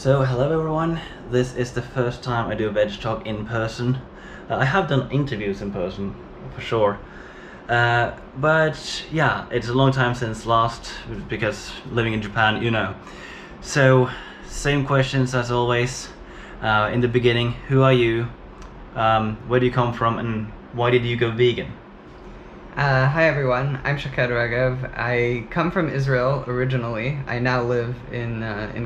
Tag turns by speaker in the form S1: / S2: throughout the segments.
S1: So hello everyone, this is the first time I do a VegTalk in person. I have done interviews in person, for sure. But yeah, it's a long time since last, because living in Japan, you know. So, same questions as always. In the beginning, who are you? Where do you come from, and why did you go vegan?
S2: Hi everyone, I'm Shaked Regev. I come from Israel originally. I now live in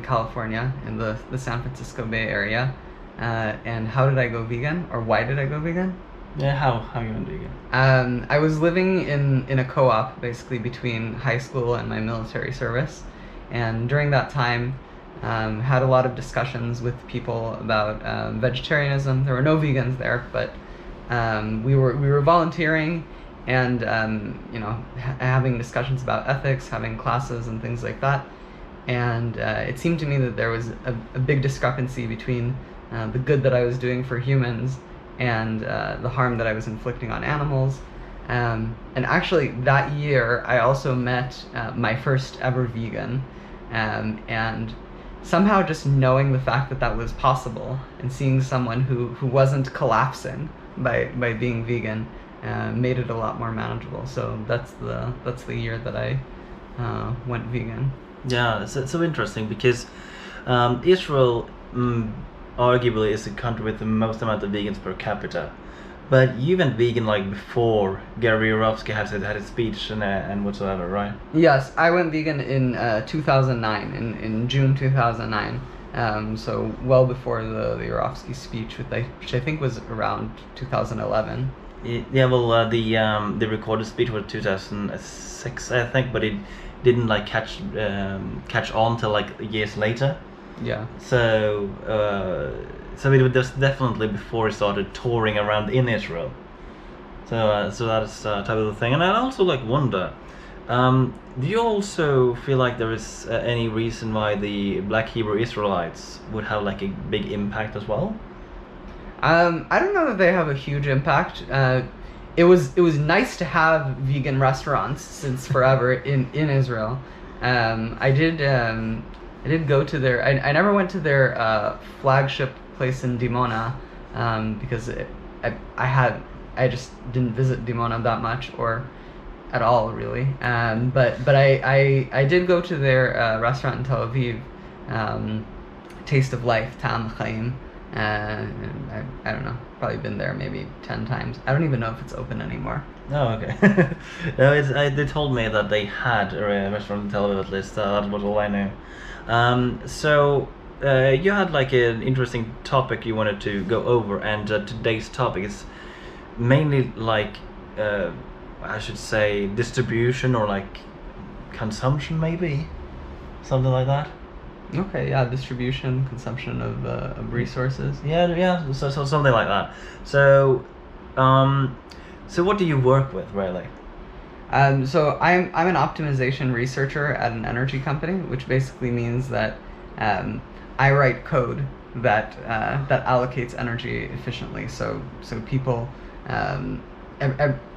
S2: California, in the San Francisco Bay Area. And how did I go vegan, or why did I go vegan?
S1: Yeah, how you went vegan?
S2: I was living in a co-op, basically between high school and my military service, and during that time, had a lot of discussions with people about vegetarianism. There were no vegans there, but we were volunteering and having discussions about ethics, having classes and things like that. And it seemed to me that there was a big discrepancy between the good that I was doing for humans and the harm that I was inflicting on animals. And actually, that year, I also met my first ever vegan. And somehow just knowing the fact that that was possible and seeing someone who wasn't collapsing by being vegan made it a lot more manageable. So that's the year that I went vegan.
S1: Yeah, it's so interesting because Israel arguably is the country with the most amount of vegans per capita. But you went vegan like before Gary Yourofsky had his speech and whatsoever, right?
S2: Yes, I went vegan in 2009, in June 2009. So well before the Yourofsky speech, which I think was around 2011.
S1: Yeah, well, the recorded speech was 2006, I think, but it didn't like catch on till like years later.
S2: Yeah.
S1: So it was definitely before he started touring around in Israel. So that's type of the thing, and I also like wonder, do you also feel like there is any reason why the Black Hebrew Israelites would have like a big impact as well?
S2: I don't know that they have a huge impact. It was nice to have vegan restaurants since forever in Israel. I did go to their. I never went to their flagship place in Dimona because I just didn't visit Dimona that much or at all really. But I did go to their restaurant in Tel Aviv, Taste of Life, Tam Chaim. I don't know, probably been there maybe 10 times. I don't even know if it's open anymore.
S1: Oh, okay. No, they told me that they had a restaurant in Tel Aviv at least. That was all I knew. So you had like an interesting topic you wanted to go over, and today's topic is mainly like I should say distribution or like consumption, maybe something like that.
S2: Okay, yeah, distribution, consumption of resources.
S1: Yeah. So something like that. So, so what do you work with, really?
S2: So I'm an optimization researcher at an energy company, which basically means that I write code that allocates energy efficiently. So people.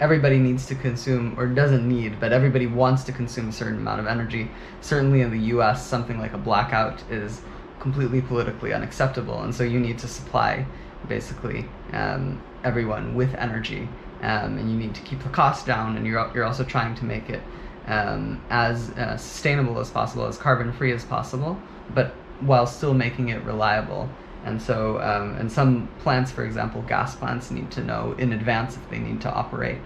S2: Everybody needs to consume, or doesn't need, but everybody wants to consume a certain amount of energy. Certainly in the US, something like a blackout is completely politically unacceptable, and so you need to supply basically everyone with energy, and you need to keep the cost down, and you're also trying to make it as sustainable as possible, as carbon free as possible, but while still making it reliable. And so, and some plants, for example, gas plants, need to know in advance if they need to operate.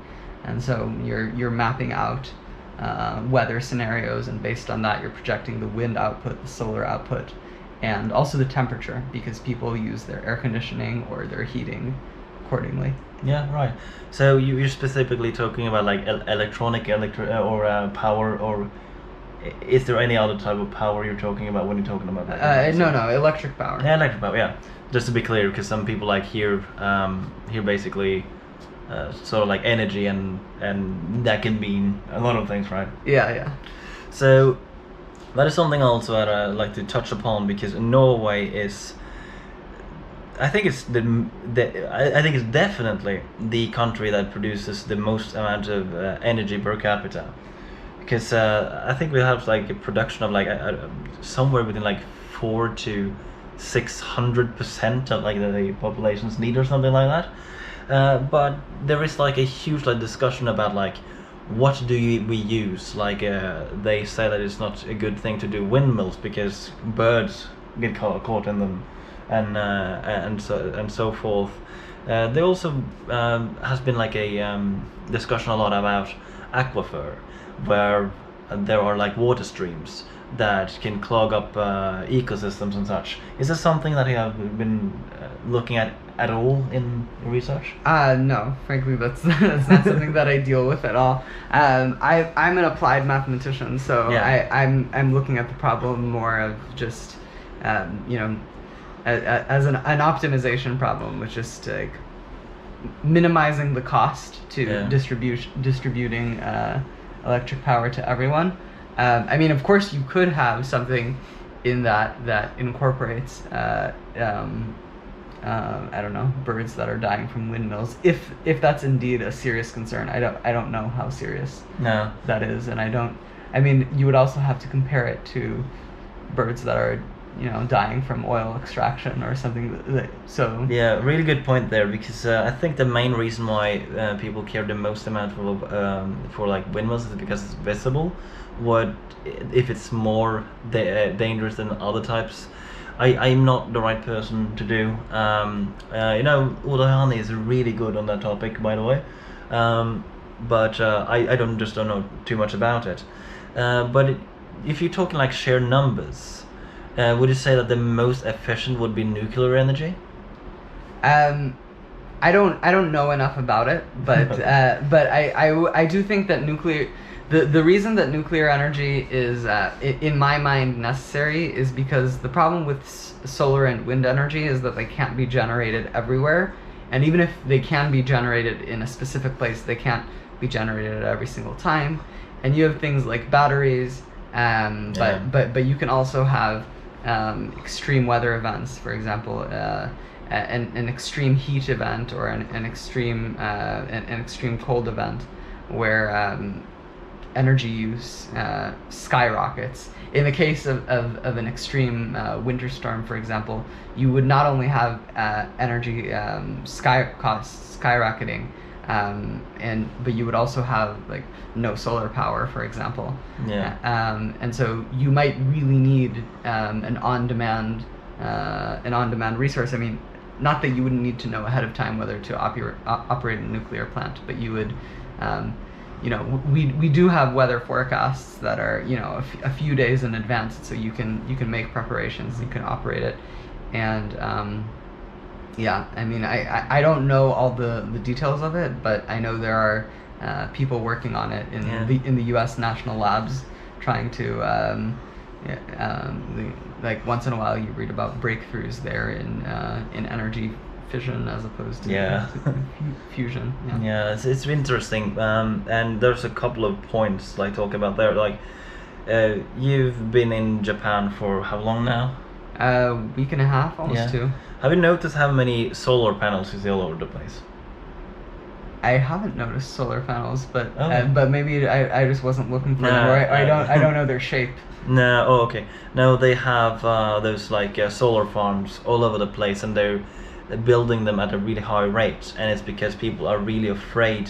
S2: And so you're mapping out weather scenarios, and based on that, you're projecting the wind output, the solar output, and also the temperature, because people use their air conditioning or their heating accordingly.
S1: Yeah, right. So you're specifically talking about like or power, or is there any other type of power you're talking about when you're talking about that?
S2: No, electric power.
S1: Yeah, electric power. Yeah, just to be clear, because some people like hear basically sort of like energy, and that can mean a lot of things, right?
S2: Yeah.
S1: So that is something also that I like to touch upon, because Norway is, I think it's I think it's definitely the country that produces the most amount of energy per capita. Because I think we have like a production of like somewhere within like 4 to 600% of like the population's need or something like that. But there is like a huge like discussion about like what we use. Like they say that it's not a good thing to do windmills because birds get caught in them, and so forth. There also has been like a discussion a lot about aquifer, where there are like water streams that can clog up ecosystems and such. Is this something that you have been looking at all in research?
S2: No, frankly, that's not something that I deal with at all. I'm an applied mathematician, so
S1: Yeah.
S2: I'm looking at the problem more of just, you know, as an optimization problem, which is like minimizing the cost to
S1: Yeah.
S2: distributing electric power to everyone. I mean, of course, you could have something in that incorporates I don't know, birds that are dying from windmills, if that's indeed a serious concern. I don't know how serious
S1: No.
S2: that is, and I mean, you would also have to compare it to birds that are, you know, dying from oil extraction or something. So
S1: Yeah, really good point there, because I think the main reason why people care the most amount for like windmills is because it's visible. What if it's more dangerous than other types? I'm not the right person to do. You know, Udayani is really good on that topic, by the way. But I don't know too much about it. But if you're talking like sheer numbers, would you say that the most efficient would be nuclear energy?
S2: I don't know enough about it, but but I do think that the reason that nuclear energy is in my mind necessary is because the problem with solar and wind energy is that they can't be generated everywhere, and even if they can be generated in a specific place, they can't be generated at every single time. And you have things like batteries, but you can also have extreme weather events, for example. An extreme heat event or an extreme cold event where energy use skyrockets. In the case of an extreme winter storm, for example, you would not only have energy costs skyrocketing, but you would also have like no solar power, for example.
S1: Yeah.
S2: And so you might really need an on-demand resource. I mean, not that you wouldn't need to know ahead of time whether to operate a nuclear plant, but you would, you know, we do have weather forecasts that are, you know, a few days in advance, so you can make preparations, you can operate it, and yeah, I mean, I don't know all the details of it, but I know there are people working on it in the U.S. national labs, trying to like once in a while you read about breakthroughs there in energy fission as opposed to fusion.
S1: Yeah, it's interesting, and there's a couple of points like talk about there. Like, you've been in Japan for how long now?
S2: A week and a half, almost two.
S1: Have you noticed how many solar panels you see all over the place?
S2: I haven't noticed solar panels, but
S1: Okay.
S2: but maybe I just wasn't looking for them, or I don't know their shape.
S1: No, oh, okay. No, they have those like solar farms all over the place, and they're building them at a really high rate, and it's because people are really afraid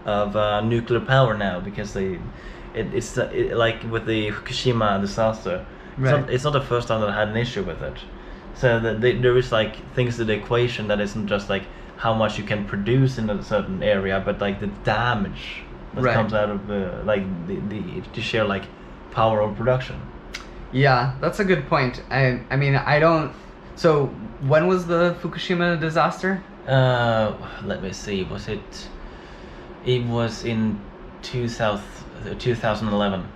S1: of nuclear power now, because it's like with the Fukushima disaster.
S2: Right.
S1: It's not the first time that I had an issue with it. So that there is like things to the equation that isn't just like how much you can produce in a certain area, but like the damage that comes out of like the sheer like power of production.
S2: Yeah, that's a good point. I mean, I don't. So when was the Fukushima disaster?
S1: Let me see. Was it? It was in 2011.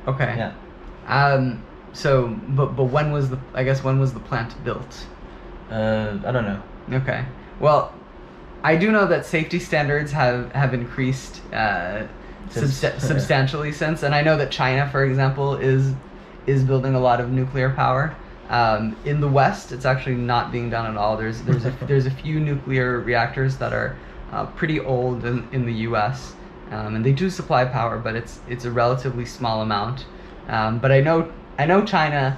S2: Okay.
S1: Yeah.
S2: So, but when was the plant built?
S1: I don't know.
S2: Okay. Well, I do know that safety standards have increased substantially since, and I know that China, for example, is building a lot of nuclear power. In the West, it's actually not being done at all. There's a few nuclear reactors that are pretty old in the U.S. And they do supply power, but it's a relatively small amount. But I know China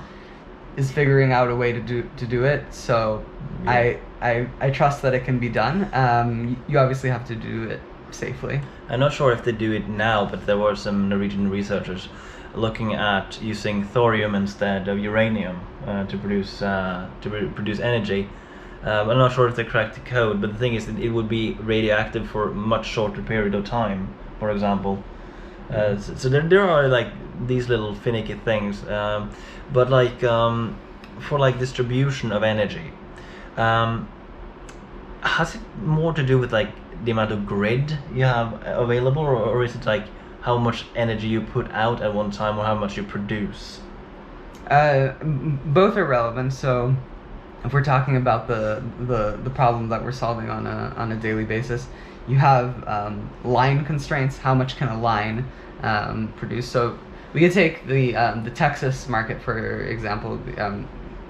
S2: is figuring out a way to do it. So
S1: Yeah.
S2: I trust that it can be done. You obviously have to do it safely.
S1: I'm not sure if they do it now, but there were some Norwegian researchers looking at using thorium instead of uranium to produce energy. I'm not sure if they cracked the code, but the thing is that it would be radioactive for a much shorter period of time, for example. So there are like these little finicky things, but like for like distribution of energy, um, has it more to do with like the amount of grid you have available, or is it like how much energy you put out at one time, or how much you produce?
S2: Both are relevant. So if we're talking about the problem that we're solving on a daily basis, you have line constraints. How much can a line produce? So we could take the Texas market for example.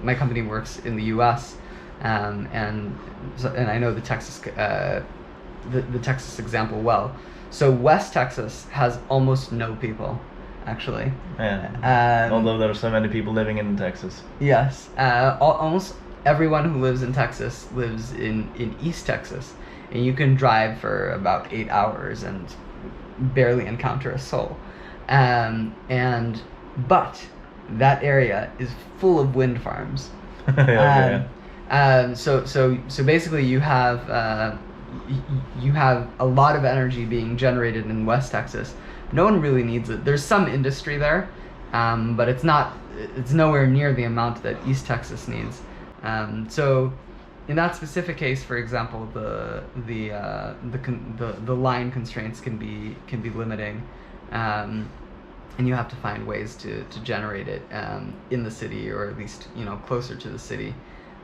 S2: My company works in the U.S. And I know the Texas example well. So West Texas has almost no people, actually.
S1: Yeah. Although there are so many people living in Texas.
S2: Yes. Almost everyone who lives in Texas lives in East Texas, and you can drive for about 8 hours and barely encounter a soul. But that area is full of wind farms.
S1: Yeah.
S2: So basically you have a lot of energy being generated in West Texas. No one really needs it. There's some industry there, but it's nowhere near the amount that East Texas needs. So in that specific case, for example, the line constraints can be limiting, and you have to find ways to generate it in the city, or at least closer to the city.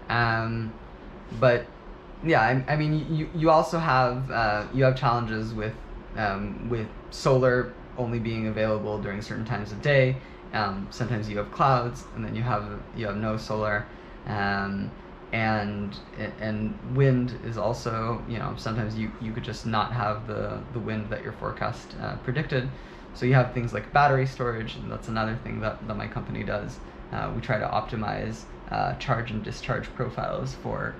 S2: But yeah, I mean, you also have challenges with solar only being available during certain times of day. Sometimes you have clouds, and then you have no solar, and wind is also, sometimes you could just not have the wind that your forecast predicted. So you have things like battery storage, and that's another thing that my company does. We try to optimize charge and discharge profiles for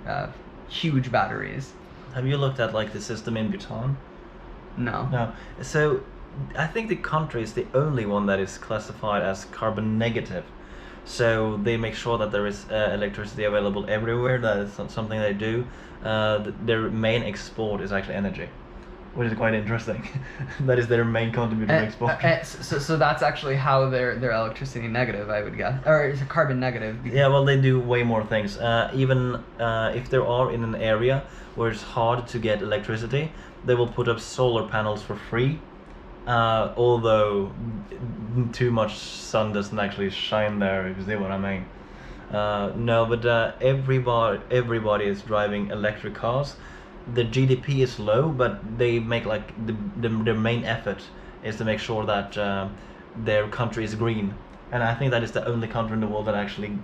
S2: huge batteries.
S1: Have you looked at like the system in Bhutan?
S2: No.
S1: No. So I think the country is the only one that is classified as carbon negative. So they make sure that there is electricity available everywhere. That is something they do. Their main export is actually energy, which is quite interesting. That is their main contributor to export.
S2: So that's actually how they're electricity negative, I would guess, or is it carbon negative?
S1: Yeah, well, they do way more things. Even if they are in an area where it's hard to get electricity, they will put up solar panels for free. Although too much sun doesn't actually shine there, if you see what I mean. No, but everybody is driving electric cars. The GDP is low, but they make like their main effort is to make sure that their country is green, and I think that is the only country in the world that actually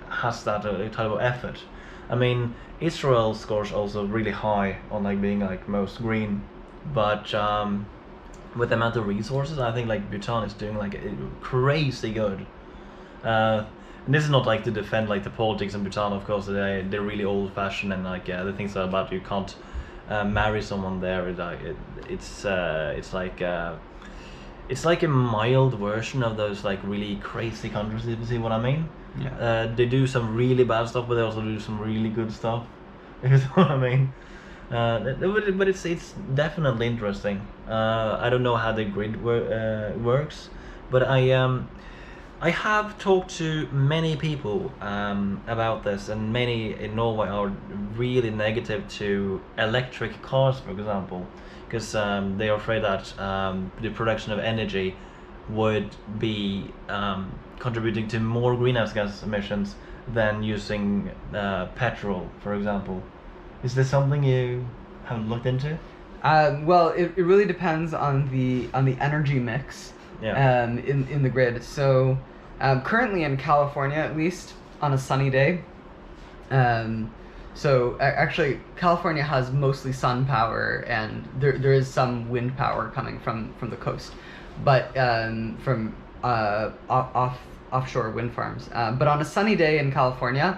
S1: has that type of effort. I mean, Israel scores also really high on like being like most green, but with the amount of resources, I think like Bhutan is doing like crazy good. And this is not like to defend like the politics in Bhutan, of course. They're really old fashioned, and like the things are about you can't marry someone there. It's like a mild version of those like really crazy countries, if you see what I mean.
S2: Yeah.
S1: They do some really bad stuff, but they also do some really good stuff. If you see what I mean. But it's definitely interesting. I don't know how the grid works, but I have talked to many people about this, and many in Norway are really negative to electric cars, for example, because they are afraid that the production of energy would be contributing to more greenhouse gas emissions than using petrol, for example. Is this something you have looked into?
S2: Well, it really depends on the energy mix.
S1: Yeah.
S2: In the grid. So currently in California, at least on a sunny day, actually California has mostly sun power, and there is some wind power coming from the coast, but from off offshore wind farms. But on a sunny day in California,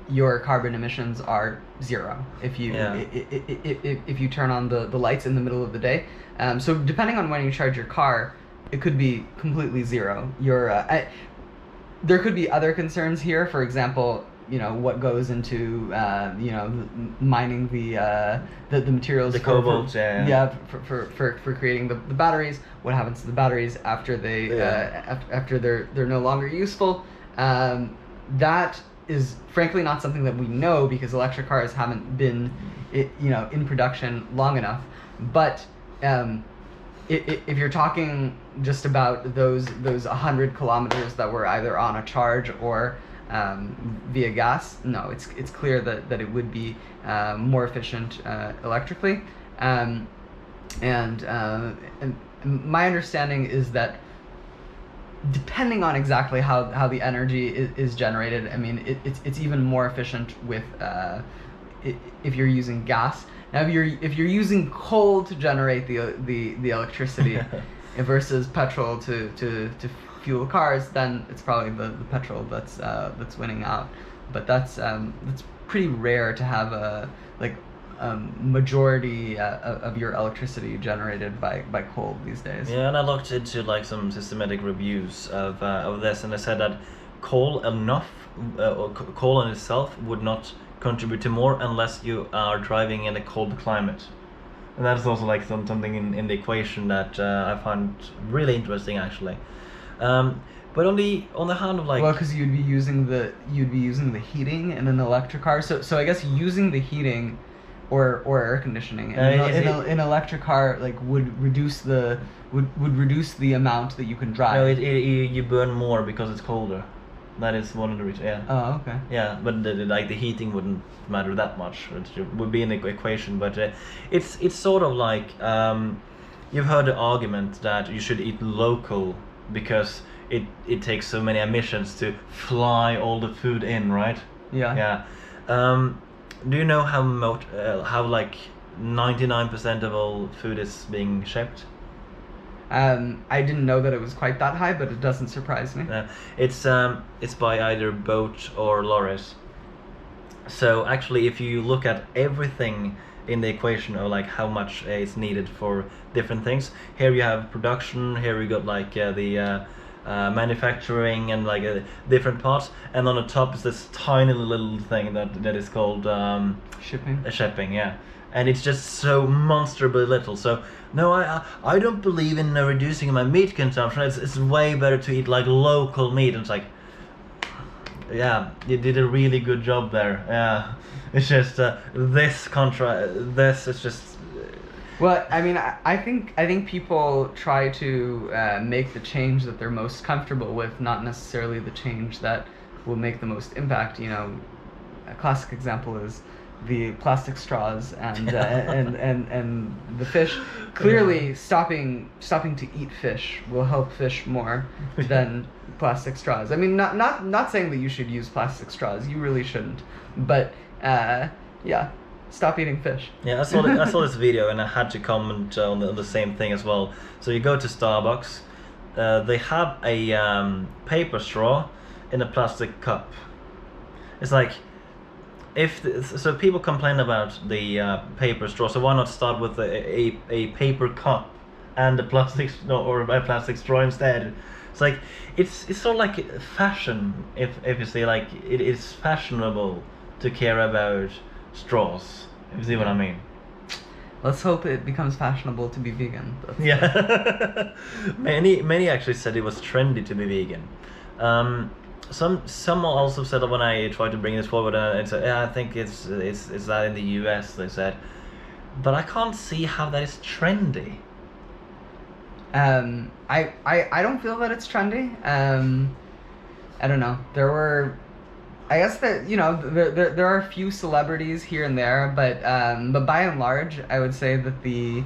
S2: your carbon emissions are zero if you if you turn on the lights in the middle of the day. So depending on when you charge your car, it could be completely zero. There could be other concerns here. For example, what goes into mining the materials,
S1: the cobalt,
S2: for creating the batteries. What happens to the batteries after after they're no longer useful? That is frankly not something that we know, because electric cars haven't been in production long enough. But if you're talking just about those 100 kilometers that were either on a charge or via gas, no, it's clear that it would be more efficient electrically. And my understanding is that depending on exactly how the energy is generated, I mean, it's even more efficient with if you're using gas. Now, if you're using coal to generate the electricity versus petrol to fuel cars, then it's probably the petrol that's winning out. But that's pretty rare to have a majority of your electricity generated by coal these days.
S1: Yeah, and I looked into like some systematic reviews of this, and they said that coal in itself would not contribute to more unless you are driving in a cold climate. And that's also like something in the equation that I find really interesting, actually. But on the hand of like,
S2: well, because you'd be using the heating in an electric car. So I guess using the heating or air conditioning in an electric car would reduce the amount that you can drive.
S1: No, you burn more because it's colder. That is one of the reasons. Yeah.
S2: Oh, okay.
S1: Yeah, but the heating wouldn't matter that much. It would be in the equation, but it's sort of like you've heard the argument that you should eat local because it takes so many emissions to fly all the food in, right?
S2: Yeah.
S1: Yeah. Do you know how like 99% of all food is being shipped?
S2: I didn't know that it was quite that high, but it doesn't surprise me.
S1: It's by either boat or lorries. So actually, if you look at everything in the equation of like how much is needed for different things, here you have production, here you got like the manufacturing and like different parts, and on the top is this tiny little thing that is called
S2: Shipping.
S1: Shipping, yeah. And it's just so monstrably little. So no, I don't believe in reducing my meat consumption. It's way better to eat like local meat. And it's like, yeah, you did a really good job there. Yeah, it's just this is just.
S2: Well, I mean, I think people try to make the change that they're most comfortable with, not necessarily the change that will make the most impact. A classic example is the plastic straws and the fish. Clearly, stopping to eat fish will help fish more than plastic straws. I mean, not saying that you should use plastic straws. You really shouldn't. But yeah, stop eating fish.
S1: Yeah, I saw this video and I had to comment on the same thing as well. So you go to Starbucks, they have a paper straw in a plastic cup. It's like, so people complain about the paper straw, so why not start with a paper cup and a plastic or a plastic straw instead? It's like it's sort of like fashion, if you see, like it is fashionable to care about straws, if you see what I mean.
S2: Let's hope it becomes fashionable to be vegan.
S1: Yeah. many actually said it was trendy to be vegan. Some also said that when I tried to bring this forward, and said, yeah, I think it's that in the US, they said, but I can't see how that is trendy.
S2: I don't feel that it's trendy. I don't know. I guess that there are a few celebrities here and there, but by and large, I would say that the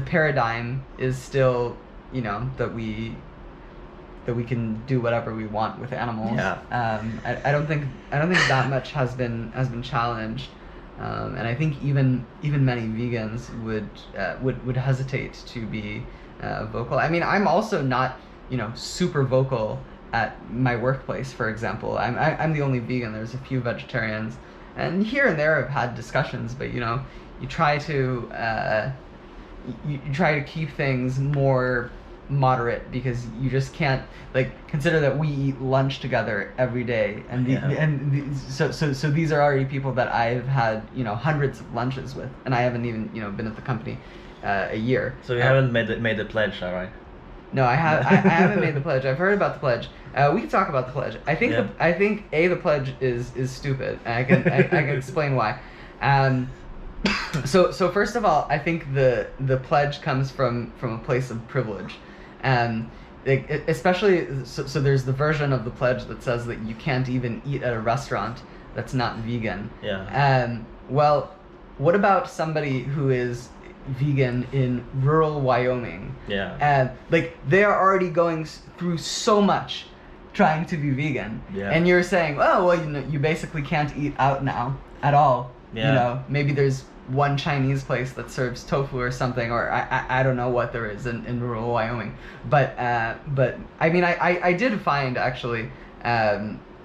S2: paradigm is still that we can do whatever we want with animals.
S1: Yeah.
S2: I don't think that much has been challenged, and I think even many vegans would hesitate to be vocal. I mean, I'm also not super vocal at my workplace, for example. I'm the only vegan. There's a few vegetarians, and here and there I've had discussions, but you know, you try to you try to keep things more moderate because you just can't, like, consider that we eat lunch together every day, and so these are already people that I've had, you know, hundreds of lunches with, and I haven't even, you know, been at the company a year.
S1: So you haven't made the pledge, all right?
S2: No, I haven't made the pledge. I've heard about the pledge. We can talk about the pledge. I think the pledge is stupid. And I can explain why. So first of all, I think the pledge comes from a place of privilege, and especially so there's the version of the pledge that says that you can't even eat at a restaurant that's not vegan.
S1: Yeah.
S2: Well, what about somebody who is vegan in rural Wyoming?
S1: Yeah.
S2: And like, they are already going through so much trying to be vegan.
S1: Yeah.
S2: And you're saying, oh well, you know, you basically can't eat out now at all.
S1: Yeah.
S2: You know, maybe there's one Chinese place that serves tofu or something, or I don't know what there is in rural Wyoming. But I mean, I did find actually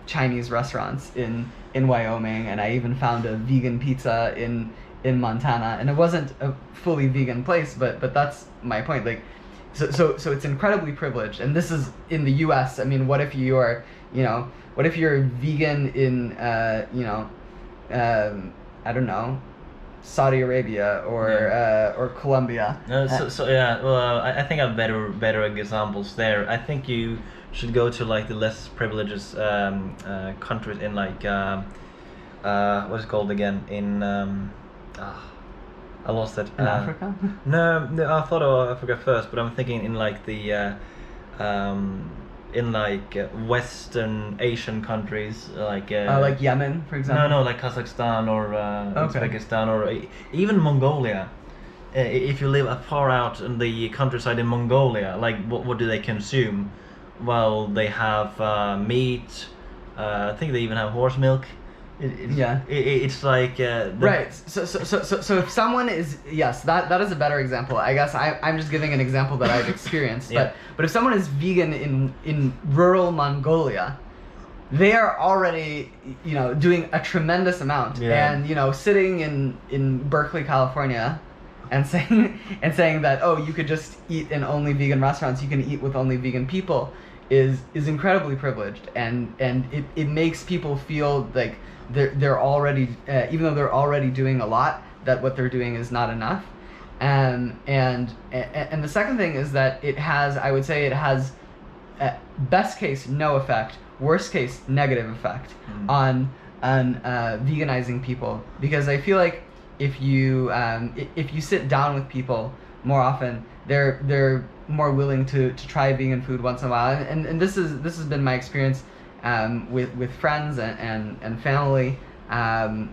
S2: Chinese restaurants in Wyoming, and I even found a vegan pizza in Montana, and it wasn't a fully vegan place, but that's my point. Like, so it's incredibly privileged, and this is in the U.S. I mean, what if you're vegan in you know, I don't know, Saudi Arabia or Colombia?
S1: So yeah, well, I think I have better examples there. I think you should go to like the less privileged countries in like what's it called again, in I lost it.
S2: In Africa?
S1: No, I thought of Africa first, but I'm thinking in like the Western Asian countries, like
S2: Yemen, for example.
S1: No, like Kazakhstan or Uzbekistan or even Mongolia. If you live far out in the countryside in Mongolia, like what do they consume? Well, they have meat. I think they even have horse milk. It's like
S2: right. So if someone is, yes, that is a better example. I guess I'm just giving an example that I've experienced.
S1: Yeah.
S2: But if someone is vegan in rural Mongolia, they are already, you know, doing a tremendous amount.
S1: Yeah.
S2: And, you know, sitting in Berkeley, California, and saying that, oh, you could just eat in only vegan restaurants, you can eat with only vegan people, is incredibly privileged, and it makes people feel like they're already, even though they're already doing a lot, that what they're doing is not enough. And the second thing is that I would say it has best case no effect, worst case negative effect on veganizing people, because I feel like if you sit down with people more often, they're more willing to try vegan food once in a while, and this has been my experience with friends and family, and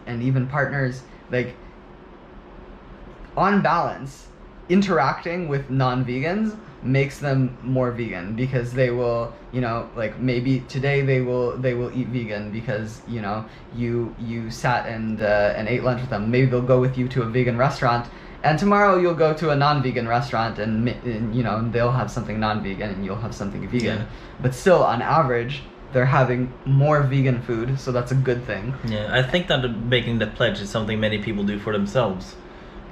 S2: even partners. Like, on balance, interacting with non-vegans makes them more vegan, because they will, you know, like, maybe today they will eat vegan because, you know, you sat and ate lunch with them. Maybe they'll go with you to a vegan restaurant, and tomorrow you'll go to a non-vegan restaurant, and you know, they'll have something non-vegan and you'll have something vegan.
S1: Yeah.
S2: But still, on average, they're having more vegan food, so that's a good thing.
S1: Yeah, I think that making the pledge is something many people do for themselves.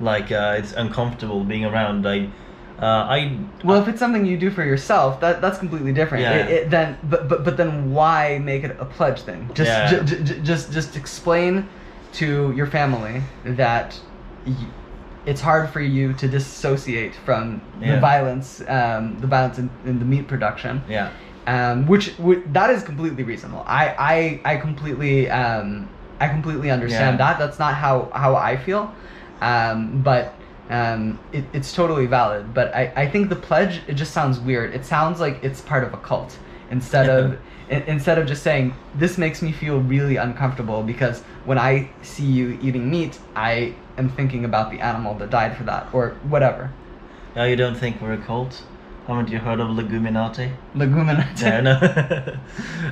S1: Like, it's uncomfortable being around.
S2: Well, if it's something you do for yourself, that's completely different.
S1: Yeah.
S2: But then why make it a pledge thing? Just explain to your family that it's hard for you to dissociate from the violence in the meat production.
S1: Yeah.
S2: Which that is completely reasonable. I completely understand that. That's not how I feel. But it's totally valid. But I think the pledge, it just sounds weird. It sounds like it's part of a cult, instead of just saying, this makes me feel really uncomfortable because when I see you eating meat, I am thinking about the animal that died for that, or whatever.
S1: Yeah, you don't think we're a cult? Haven't you heard of Leguminati?
S2: Leguminati?
S1: Yeah,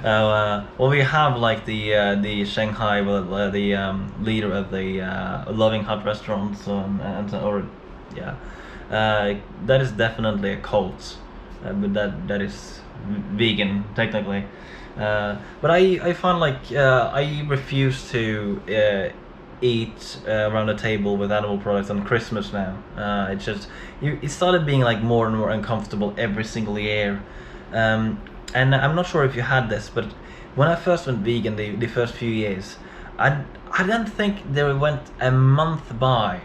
S1: no. Well, we have like the Shanghai, the leader of the Loving Hut restaurants, that is definitely a cult. but that is vegan technically. But I find like I refuse to eat around the table with animal products on Christmas now. It's just it started being like more and more uncomfortable every single year. And I'm not sure if you had this, but when I first went vegan, the first few years, I don't think there went a month by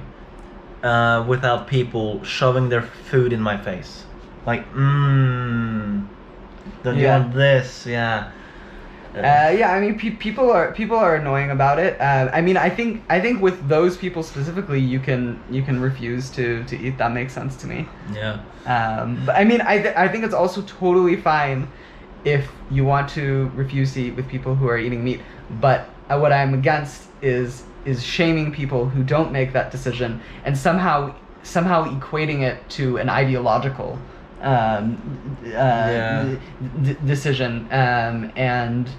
S1: without people shoving their food in my face. Like, don't you
S2: Yeah.
S1: want this? Yeah.
S2: Yeah, I mean, people are annoying about it. I mean, I think with those people specifically, you can refuse to eat. That makes sense to me.
S1: Yeah.
S2: But I mean, I think it's also totally fine if you want to refuse to eat with people who are eating meat. But what I'm against is shaming people who don't make that decision and somehow equating it to an ideological decision, and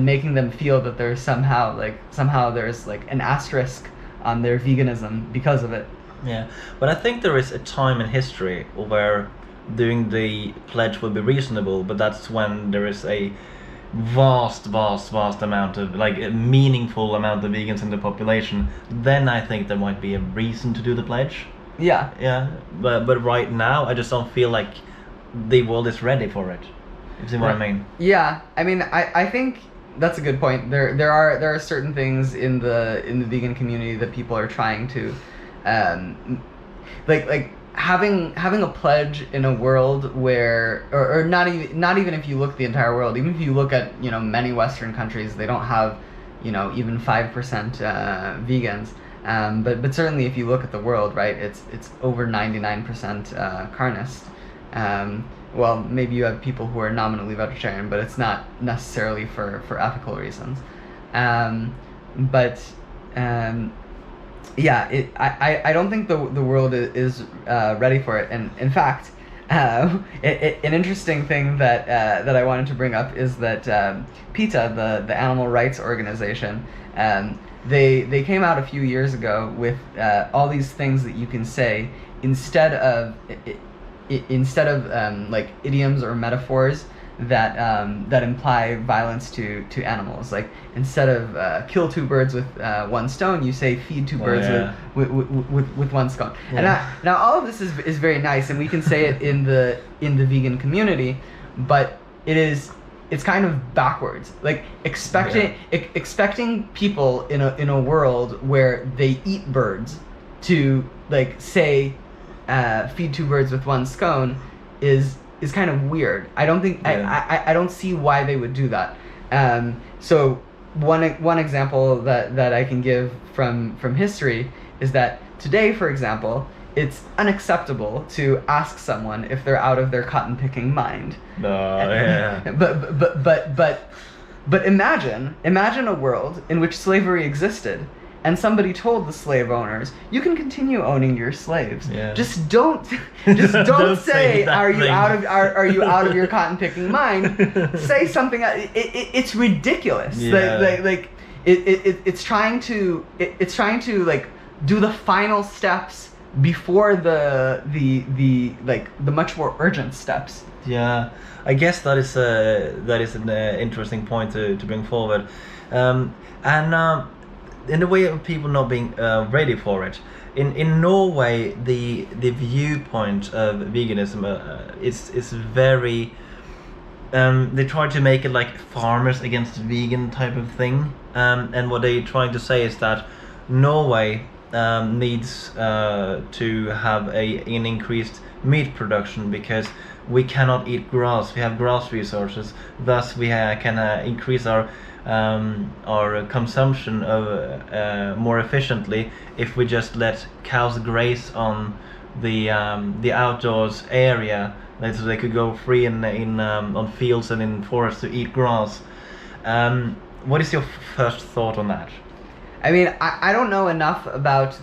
S2: making them feel that there's somehow there's like an asterisk on their veganism because of it.
S1: Yeah, but I think there is a time in history where doing the pledge would be reasonable, but that's when there is a vast amount of, like, a meaningful amount of vegans in the population. Then I think there might be a reason to do the pledge.
S2: Yeah.
S1: Yeah, but right now I just don't feel like the world is ready for it. You see what I mean?
S2: Yeah, I mean, I think that's a good point. There are certain things in the vegan community that people are trying to, like having a pledge in a world where, or not even if you look at the entire world, even if you look at, you know, many Western countries, they don't have, you know, even 5% vegans. But certainly if you look at the world, right, it's over 99% carnist. Well, maybe you have people who are nominally vegetarian, but it's not necessarily for ethical reasons. Yeah, I don't think the world is ready for it. And in fact, an interesting thing that I wanted to bring up is that PETA, the animal rights organization, they came out a few years ago with all these things that you can say instead of like idioms or metaphors that imply violence to animals. Like, instead of kill two birds with one stone, you say feed two birds with one stone.
S1: Yeah.
S2: And now all of this is very nice, and we can say it in the vegan community, but it's kind of backwards. Like, expecting people in a world where they eat birds to, like, say feed two birds with one scone is kind of weird. I don't think I don't see why they would do that. So one example that I can give from history is that today, for example, it's unacceptable to ask someone if they're out of their cotton picking mind. But imagine a world in which slavery existed, and somebody told the slave owners, "You can continue owning your slaves.
S1: Yeah.
S2: Just don't
S1: Don't
S2: say,
S1: say that
S2: are you
S1: thing."
S2: are you out of your cotton picking mind?" Say something. It's ridiculous.
S1: Yeah.
S2: Like it's trying to like do the final steps before the much more urgent steps.
S1: Yeah, I guess that is an interesting point to bring forward, and in the way of people not being ready for it. In Norway, the viewpoint of veganism is very. They try to make it like farmers against vegan type of thing, and what they're trying to say is that Norway needs to have an increased meat production because we cannot eat grass. We have grass resources, thus we can increase our consumption of more efficiently if we just let cows graze on the outdoors area, so they could go free in on fields and in forests to eat grass. What is your first thought on that?
S2: I mean, I don't know enough about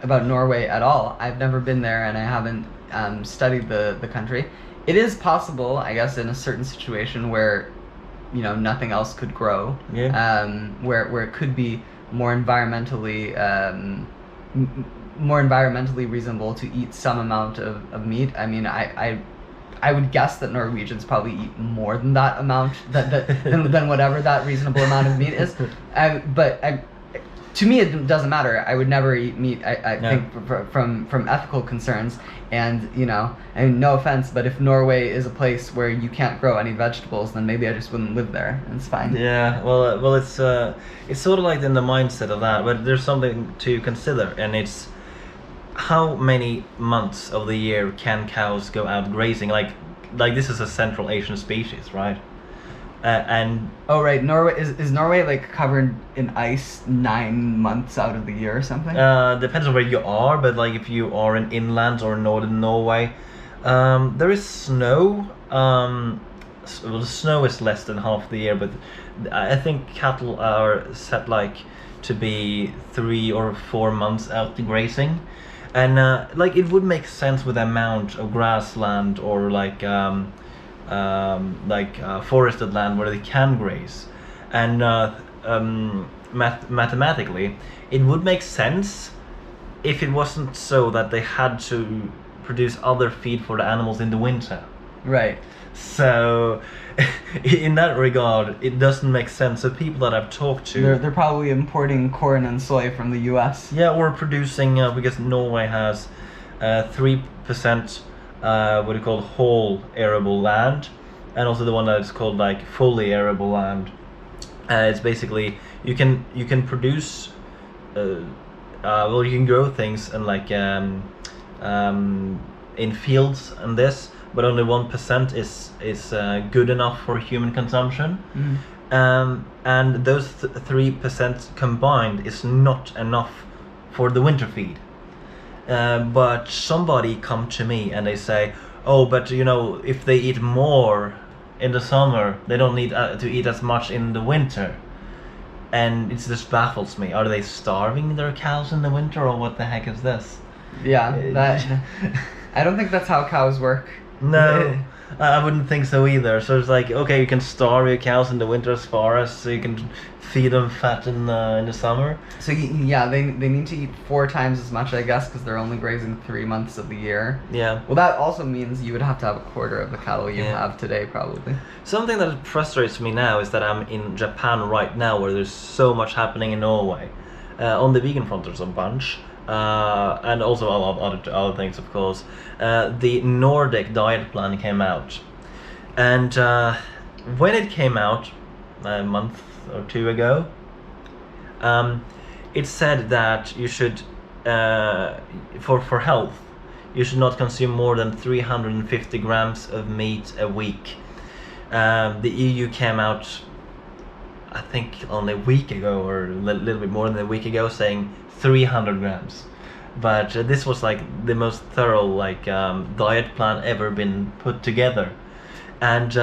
S2: about Norway at all. I've never been there, and I haven't studied the country. It is possible, I guess, in a certain situation where, you know, nothing else could grow.
S1: Yeah.
S2: Where it could be more environmentally more environmentally reasonable to eat some amount of meat. I mean, I would guess that Norwegians probably eat more than that amount, than whatever that reasonable amount of meat is. To me, it doesn't matter. I would never eat meat. I
S1: No.
S2: think from ethical concerns, and I mean, no offense, but if Norway is a place where you can't grow any vegetables, then maybe I just wouldn't live there. And it's fine.
S1: Yeah, well, it's sort of like in the mindset of that, but there's something to consider, and it's how many months of the year can cows go out grazing? Like this is a Central Asian species, right? And
S2: Oh right, Norway is Norway like covered in ice 9 months out of the year or something?
S1: depends on where you are, but like if you are in inland or northern Norway, there is snow. Well, the snow is less than half the year, but I think cattle are set like to be 3 or 4 months out grazing, and like it would make sense with the amount of grassland or forested land where they can graze, and mathematically it would make sense if it wasn't so that they had to produce other feed for the animals in the winter.
S2: Right.
S1: So in that regard, it doesn't make sense. So people that I've talked to,
S2: They're probably importing corn and soy from the U.S.
S1: yeah, we're producing because Norway has 3% what do you call whole arable land, and also the one that is called like fully arable land. It's basically you can produce well, you can grow things and like in fields and this, but only 1% is good enough for human consumption. And those 3% combined is not enough for the winter feed. But somebody come to me and they say, oh, but if they eat more in the summer, they don't need to eat as much in the winter. And it just baffles me. Are they starving their cows in the winter, or what the heck is this?
S2: Yeah, that I don't think that's how cows work.
S1: No, I wouldn't think so either. So it's like, okay, you can starve your cows in the winter as far as so you can feed them fat in the summer.
S2: So yeah, they need to eat 4 times as much, I guess, because they're only grazing 3 months of the year.
S1: Yeah.
S2: Well, that also means you would have to have a quarter of the cattle you
S1: Yeah.
S2: have today, probably.
S1: Something that frustrates me now is that I'm in Japan right now, where there's so much happening in Norway. On the vegan front, there's a bunch. And also a lot of other things, of course. The Nordic diet plan came out, and when it came out a month or 2 ago, it said that you should, for health, you should not consume more than 350 grams of meat a week. The EU came out, I think, only a week ago, or a little bit more than a week ago, saying 300 grams. But this was like the most thorough diet plan ever been put together. And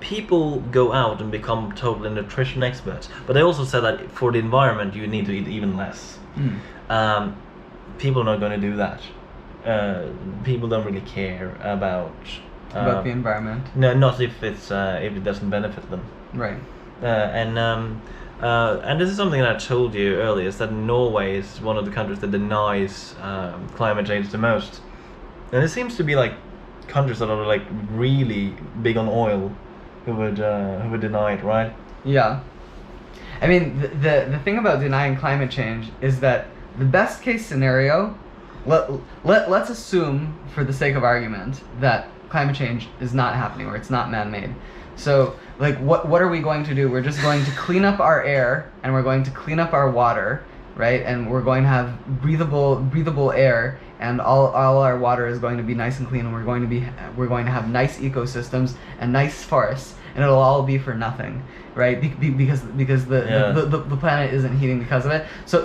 S1: people go out and become total nutrition experts. But they also said that for the environment you need to eat even less. People are not going to do that. People don't really care about
S2: the environment.
S1: No, not if it doesn't benefit them.
S2: Right.
S1: And this is something that I told you earlier, is that Norway is one of the countries that denies climate change the most. And it seems to be like countries that are like really big on oil who would deny it, right?
S2: Yeah. I mean, the thing about denying climate change is that the best case scenario, let's assume for the sake of argument that climate change is not happening, or it's not man-made. So, like, what are we going to do? We're just going to clean up our air, and we're going to clean up our water, right? And we're going to have breathable air, and all our water is going to be nice and clean, and we're going to have nice ecosystems and nice forests, and it'll all be for nothing, right? Because the planet isn't heating because of it. So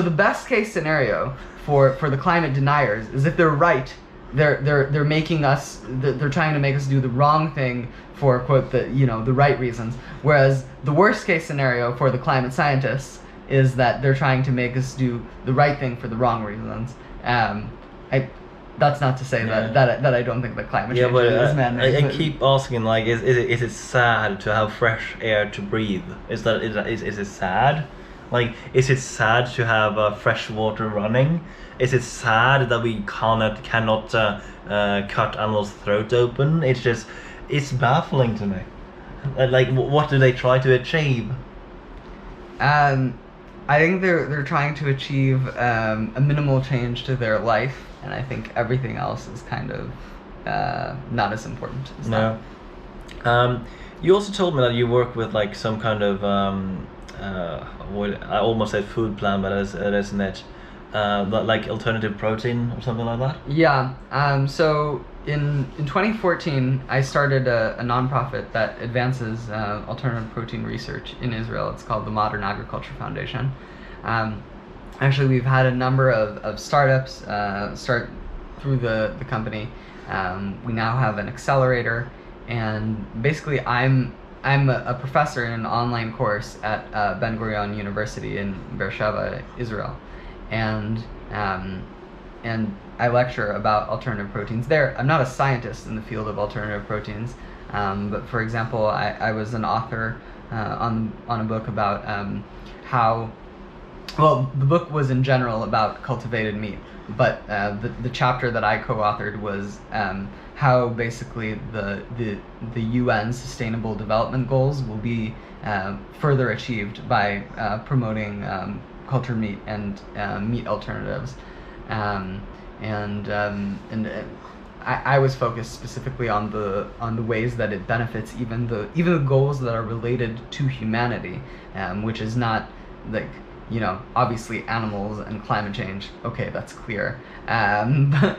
S2: the best case scenario for the climate deniers is if they're right. They're making us. They're trying to make us do the wrong thing for, quote, the right reasons. Whereas the worst case scenario for the climate scientists is that they're trying to make us do the right thing for the wrong reasons. That's not to say that I don't think that climate change is man-made.
S1: I keep asking, like, is it sad to have fresh air to breathe? Is it sad, Like, is it sad to have fresh water running? Is it sad that we cannot cut animals' throat open? It's baffling to me. Like, what do they try to achieve?
S2: Um, I think they're trying to achieve a minimal change to their life, and I think everything else is kind of not as important as
S1: No. You also told me that you work with like some kind of what I almost said food plan, but it isn't it? Like alternative protein or something like that.
S2: Yeah. So in 2014, I started a nonprofit that advances alternative protein research in Israel. It's called the Modern Agriculture Foundation. Actually, we've had a number of startups start through the company. We now have an accelerator, and basically, I'm a professor in an online course at Ben Gurion University in Beersheba, Israel, and I lecture about alternative proteins there. I'm not a scientist in the field of alternative proteins, but for example, I was an author on a book about how. Well, the book was in general about cultivated meat, but the chapter that I co-authored was how basically the UN Sustainable Development Goals will be further achieved by promoting cultured meat and meat alternatives, and I was focused specifically on the ways that it benefits even the goals that are related to humanity, which is not like, you know, obviously animals and climate change. Okay, that's clear. But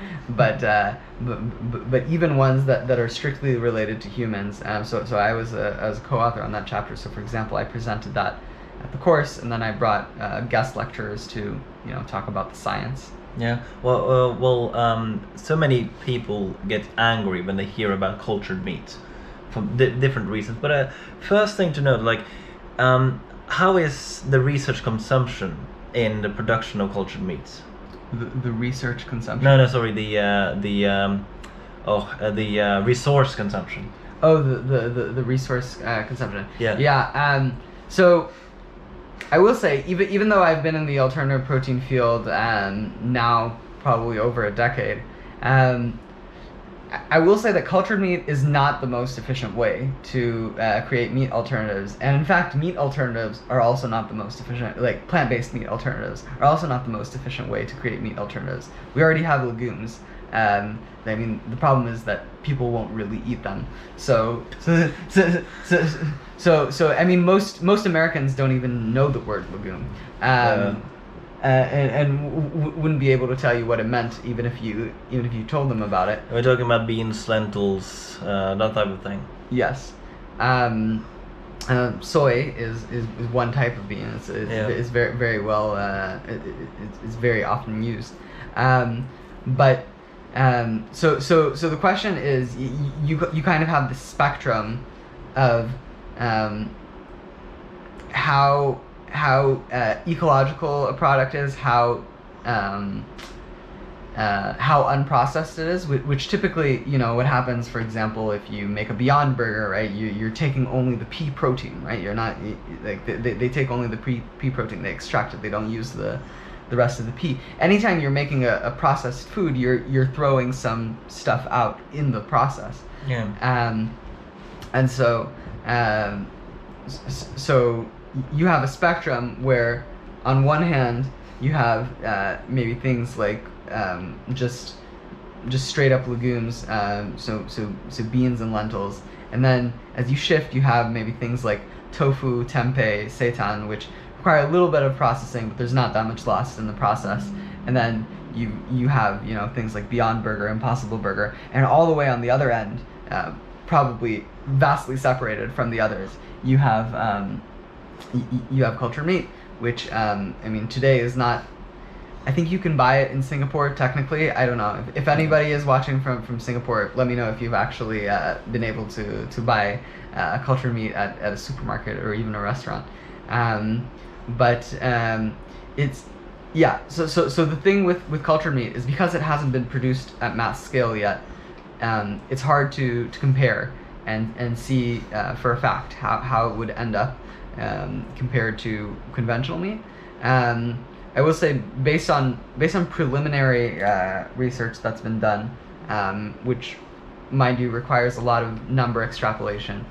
S2: even ones that are strictly related to humans. So I was a co-author on that chapter. So for example, I presented that at the course, and then I brought guest lecturers to, you know, talk about the science.
S1: Yeah. So many people get angry when they hear about cultured meat, for different reasons. But first thing to note, like. How is the research consumption in the production of cultured meats?
S2: The research consumption?
S1: No, sorry, the resource consumption.
S2: Oh, the resource consumption.
S1: Yeah.
S2: Yeah. So I will say, even though I've been in the alternative protein field now probably over a decade, I will say that cultured meat is not the most efficient way to create meat alternatives. And in fact, meat alternatives are also not the most efficient, like plant-based meat alternatives are also not the most efficient way to create meat alternatives. We already have legumes. I mean, the problem is that people won't really eat them. So I mean, most Americans don't even know the word legume. And wouldn't be able to tell you what it meant even if you told them about it.
S1: We're talking about beans, lentils, that type of thing.
S2: Yes. Soy is one type of bean. It's very well. It's very often used. But so the question is, you kind of have the spectrum of how ecological a product is, how unprocessed it is, which typically, you know, what happens, for example, if you make a Beyond Burger, right, you're taking only the pea protein, right? You're not, like, they take only the pea protein, they extract it, they don't use the rest of the pea. Anytime you're making a processed food, you're throwing some stuff out in the process.
S1: Yeah.
S2: And so you have a spectrum where, on one hand, you have maybe things like just straight up legumes, so beans and lentils, and then as you shift, you have maybe things like tofu, tempeh, seitan, which require a little bit of processing, but there's not that much lost in the process. And then you have, you know, things like Beyond Burger, Impossible Burger, and all the way on the other end, probably vastly separated from the others, you have cultured meat, which I mean, today is not. I think you can buy it in Singapore technically. I don't know if anybody is watching from Singapore. Let me know if you've actually been able to buy cultured meat at a supermarket or even a restaurant. But it's, yeah. So the thing with cultured meat is, because it hasn't been produced at mass scale yet, it's hard to compare. and see for a fact how it would end up compared to conventional meat. I will say based on preliminary research that's been done, which mind you requires a lot of number extrapolation,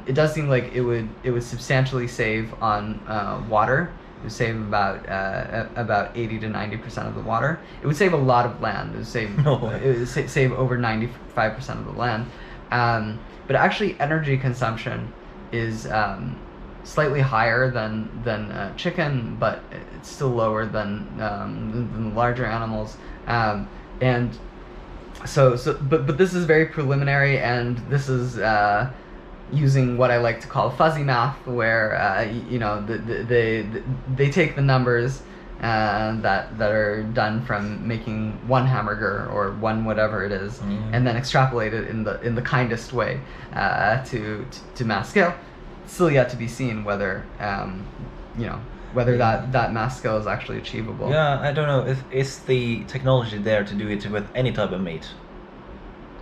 S2: it does seem like it would substantially save on water. It would save about 80 to 90% of the water. It would save a lot of land. It would save save over 95% of the land. But actually, energy consumption is slightly higher than chicken, but it's still lower than the larger animals. And but this is very preliminary, and this is using what I like to call fuzzy math, where they take the numbers that are done from making one hamburger or one whatever it is, and then extrapolate it in the kindest way to mass scale. Still yet to be seen whether whether that mass scale is actually achievable.
S1: Yeah, I don't know. Is the technology there to do it with any type of meat?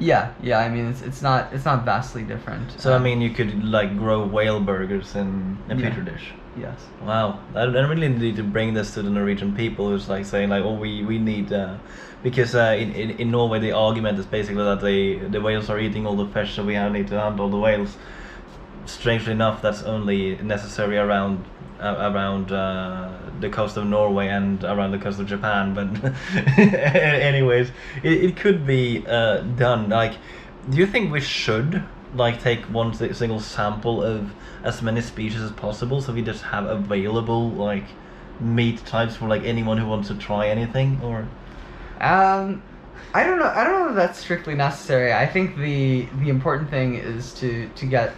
S2: Yeah. I mean, it's not vastly different.
S1: So I mean, you could like grow whale burgers in a petri dish.
S2: Yes.
S1: Wow, I really need to bring this to the Norwegian people, who's like saying like, oh, we need because in Norway the argument is basically that the whales are eating all the fish, so we need to hunt all the whales. Strangely enough, that's only necessary around the coast of Norway and around the coast of Japan. But anyways, it could be done. Like, do you think we should like take one single sample of as many species as possible, so we just have available like meat types for like anyone who wants to try anything? Or
S2: I don't know if that's strictly necessary. I think the important thing is to get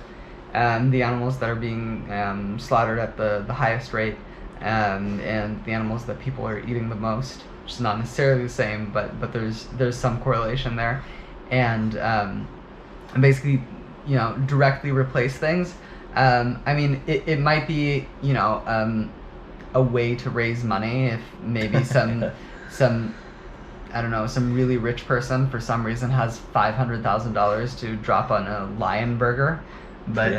S2: the animals that are being slaughtered at the highest rate, and the animals that people are eating the most, which is not necessarily the same, but there's some correlation there, and basically directly replace things. I mean, it might be a way to raise money if maybe some I don't know, some really rich person for some reason has $500,000 to drop on a lion burger. But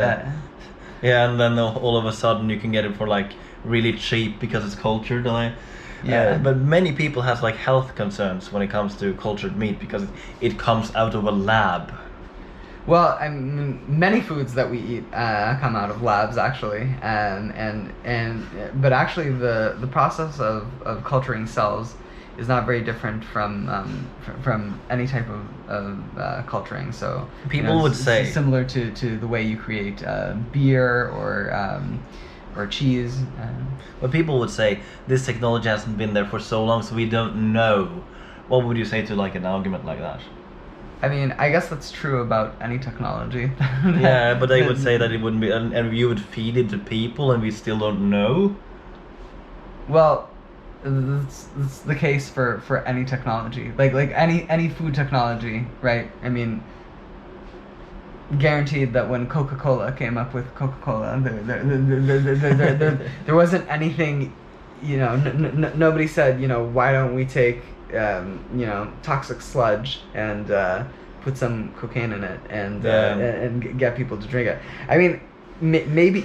S1: yeah, and then all of a sudden you can get it for like really cheap because it's cultured. But many people have like health concerns when it comes to cultured meat because it comes out of a lab.
S2: Well, I mean, many foods that we eat come out of labs actually, but actually the process of culturing cells is not very different from any type of culturing. So
S1: people would say
S2: similar to the way you create beer or cheese.
S1: But people would say this technology hasn't been there for so long, so we don't know. What would you say to like an argument like that?
S2: I mean, I guess that's true about any technology.
S1: Yeah, but they would say that it wouldn't be, and you would feed it to people, and we still don't know.
S2: Well, it's the case for any technology, like any food technology, right? I mean, guaranteed that when Coca-Cola came up with Coca-Cola, there wasn't anything, nobody said, why don't we take toxic sludge and put some cocaine in it and get people to drink it. I mean, maybe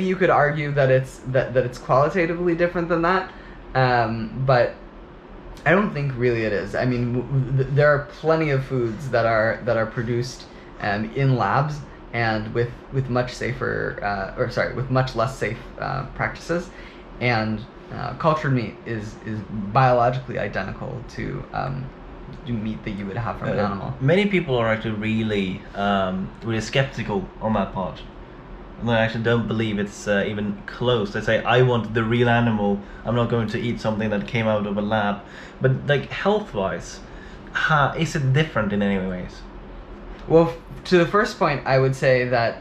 S2: you could argue that it's qualitatively different than that, but I don't think really it is. I mean, there are plenty of foods that are produced in labs and with much safer with much less safe practices, and cultured meat is biologically identical to meat that you would have from an animal.
S1: Many people are actually really skeptical on that part. And I actually don't believe it's even close. They say, I want the real animal. I'm not going to eat something that came out of a lab. But like health-wise, is it different in any ways?
S2: Well, to the first point, I would say that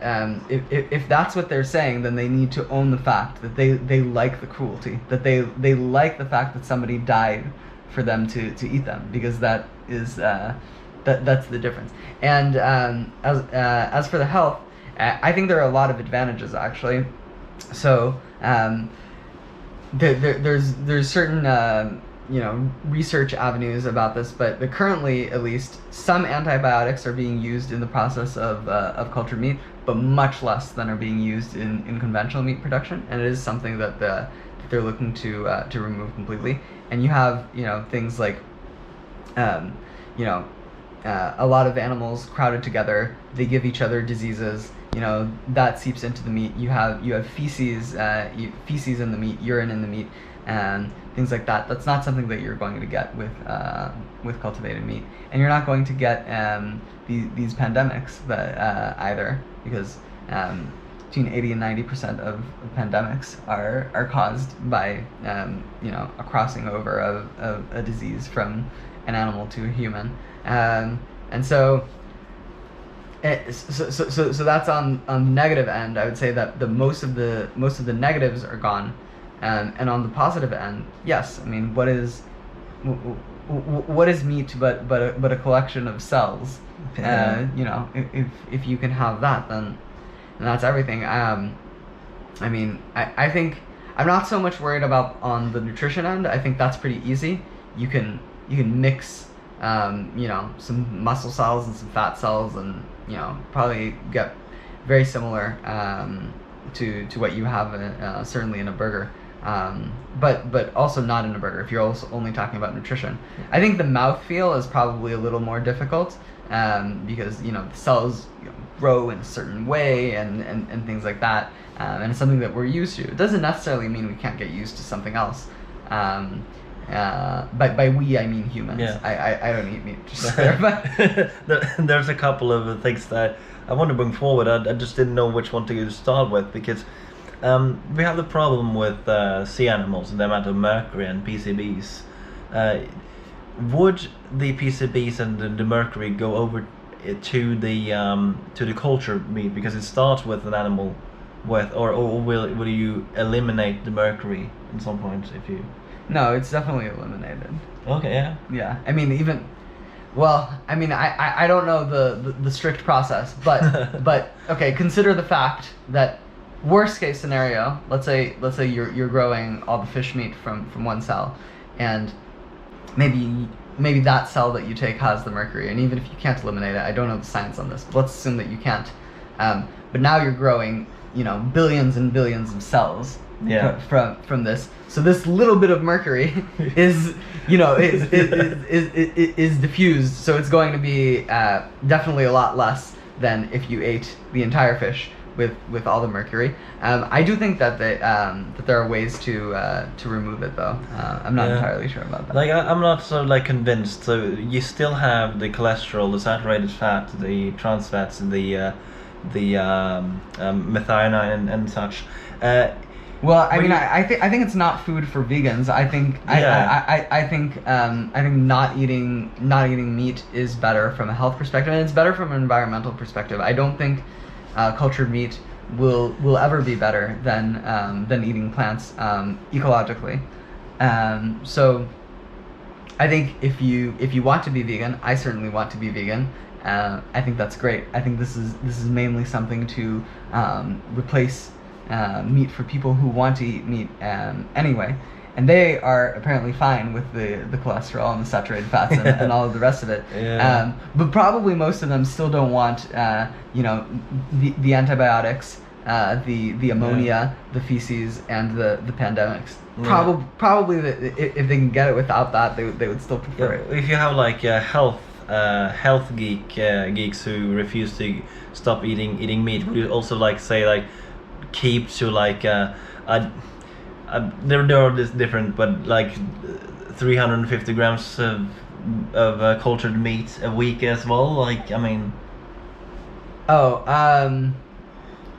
S2: if that's what they're saying, then they need to own the fact that they like the cruelty, that they like the fact that somebody died for them to eat them, because that is that's the difference. And as for the health, I think there are a lot of advantages actually. So there's certain research avenues about this, but currently, at least, some antibiotics are being used in the process of cultured meat, but much less than are being used in conventional meat production, and it is something that they're looking to remove completely. And you have things like a lot of animals crowded together, they give each other diseases. That seeps into the meat. You have feces in the meat, urine in the meat, and things like that. That's not something that you're going to get with cultivated meat, and you're not going to get these pandemics that either, because between 80 and 90% of pandemics are caused by a crossing over of a disease from an animal to a human, and so. So that's on the negative end. I would say that the most of the negatives are gone, and on the positive end, yes. I mean, what is meat but a collection of cells? If you can have that, then that's everything. I mean, I think I'm not so much worried about on the nutrition end. I think that's pretty easy. You can mix some muscle cells and some fat cells, and probably get very similar to what you have certainly in a burger, but also not in a burger if you're also only talking about nutrition. I think the mouthfeel is probably a little more difficult because the cells grow in a certain way and things like that, and it's something that we're used to. It doesn't necessarily mean we can't get used to something else. By we, I mean humans.
S1: Yeah.
S2: I don't eat meat, just there, but
S1: there's a couple of things that I want to bring forward. I just didn't know which one to start with, because we have the problem with sea animals and the amount of mercury and PCBs. Would the PCBs and the mercury go over to the cultured meat, because it starts with an animal with, or will you eliminate the mercury at some point if you?
S2: No, it's definitely eliminated.
S1: Okay, yeah.
S2: Yeah, I mean, I don't know the strict process, but okay, consider the fact that worst case scenario, let's say you're growing all the fish meat from one cell, and maybe that cell that you take has the mercury, and even if you can't eliminate it, I don't know the science on this, but let's assume that you can't. But now you're growing, billions and billions of cells.
S1: Yeah.
S2: From this, so this little bit of mercury is diffused, so it's going to be definitely a lot less than if you ate the entire fish with all the mercury. I do think that that there are ways to remove it, though. I'm not entirely sure about that.
S1: I'm not so convinced. So you still have the cholesterol, the saturated fat, the trans fats, and the methionine and such.
S2: Well, I mean, I think it's not food for vegans. I think I think not eating meat is better from a health perspective, and it's better from an environmental perspective. I don't think cultured meat will ever be better than eating plants ecologically. So I think if you want to be vegan, I certainly want to be vegan. I think that's great. I think this is mainly something to replace meat for people who want to eat meat anyway, and they are apparently fine with the cholesterol and the saturated fats and all of the rest of it.
S1: Yeah.
S2: But probably most of them still don't want the antibiotics, the ammonia, the feces, and the pandemics.
S1: Yeah.
S2: Probably if they can get it without that, they would still prefer it.
S1: If you have health geeks who refuse to stop eating meat, would you also say keep to there are this different, but 350 grams of cultured meat a week as well.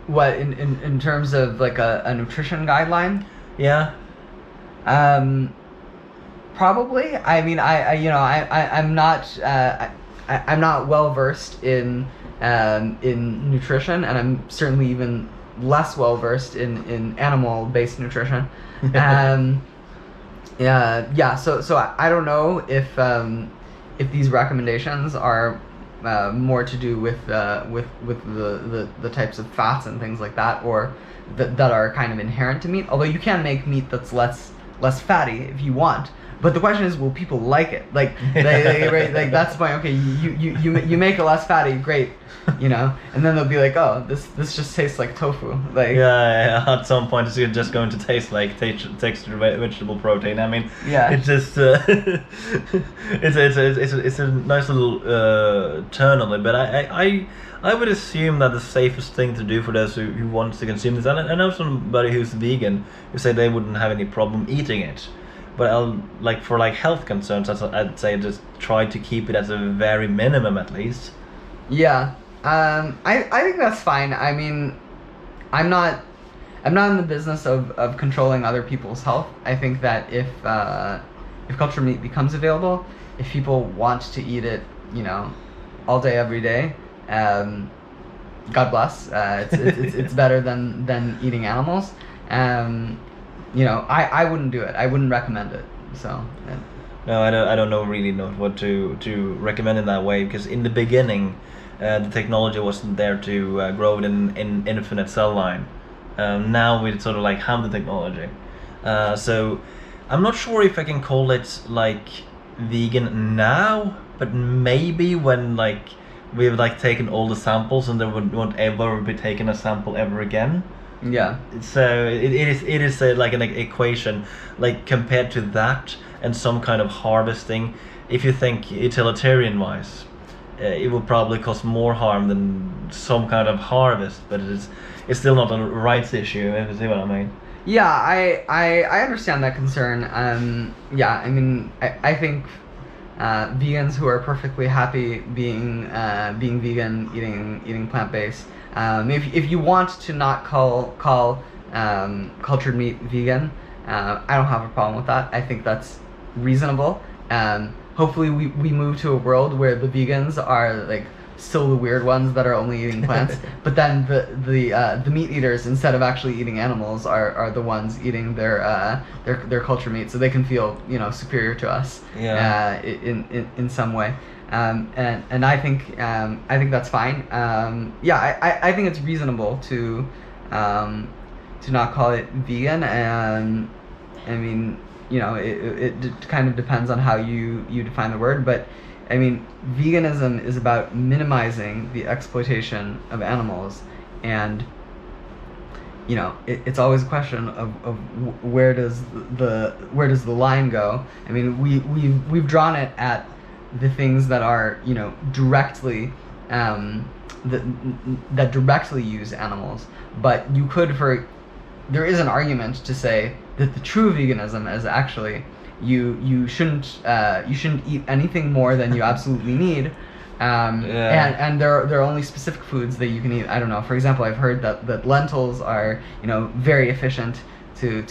S2: What in terms of a nutrition guideline?
S1: Yeah.
S2: Probably. I mean, I'm not well versed in nutrition, and I'm certainly even less well versed in animal based nutrition. So I don't know if these recommendations are more to do with the types of fats and things like that, or that are kind of inherent to meat. Although you can make meat that's less less fatty if you want. But the question is, will people like it? Like, like that's the point. Okay, you make it less fatty, great, you know, and then they'll be like, oh, this just tastes like tofu. Like,
S1: yeah, at some point it's just going to taste like textured vegetable protein. I mean,
S2: Yeah.
S1: it's just it's a nice little turn on it. But I would assume that the safest thing to do for those who wants to consume this, and I know somebody who's vegan who say they wouldn't have any problem eating it. But for health concerns, I'd say just try to keep it at a very minimum at least.
S2: Yeah, I think that's fine. I mean, I'm not in the business of controlling other people's health. I think that if cultured meat becomes available, if people want to eat it, you know, all day every day, God bless. It's better than eating animals. You know, I wouldn't do it. I wouldn't recommend it. So.
S1: No, I don't really know what to recommend in that way, because in the beginning, the technology wasn't there to grow it in infinite cell line. Now we sort of like have the technology, so I'm not sure if I can call it like vegan now, but maybe when like we've like taken all the samples and there won't ever be taken a sample ever again.
S2: Yeah.
S1: So it is like an equation, like compared to that and some kind of harvesting. If you think utilitarian wise, it will probably cause more harm than some kind of harvest, but it's still not a rights issue, if you see what I mean.
S2: Yeah, I understand that concern. Yeah, I mean, I think vegans who are perfectly happy being vegan, eating plant-based. If you want to not call cultured meat vegan, I don't have a problem with that. I think that's reasonable. Hopefully we move to a world where the vegans are like still the weird ones that are only eating plants, but then the meat eaters, instead of actually eating animals, are the ones eating their cultured meat, so they can feel, you know, superior to us.
S1: Yeah.
S2: In some way. And I think that's fine. Yeah, I think it's reasonable to not call it vegan. And I mean, you know, it kind of depends on how you define the word, but I mean, veganism is about minimizing the exploitation of animals, and you know, it's always a question of where does the line go. I mean, we've drawn it at the things that are, you know, directly that directly use animals, but you could there is an argument to say that the true veganism is actually you shouldn't eat anything more than you absolutely need, and there are only specific foods that you can eat. I don't know. For example, I've heard that lentils are, you know, very efficient to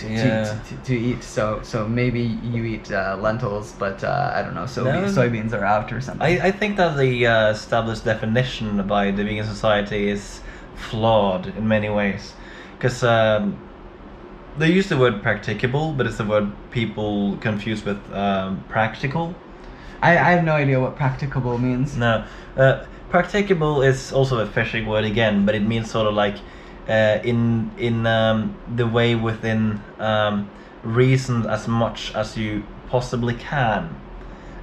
S2: eat. So maybe you eat lentils, but I don't know. Soybeans are out or something.
S1: I think that the established definition by the vegan society is flawed in many ways, because they use the word practicable, but it's the word people confuse with practical.
S2: I have no idea what practicable means.
S1: No, practicable is also a fishing word again, but it means sort of like in the way within reason as much as you possibly can.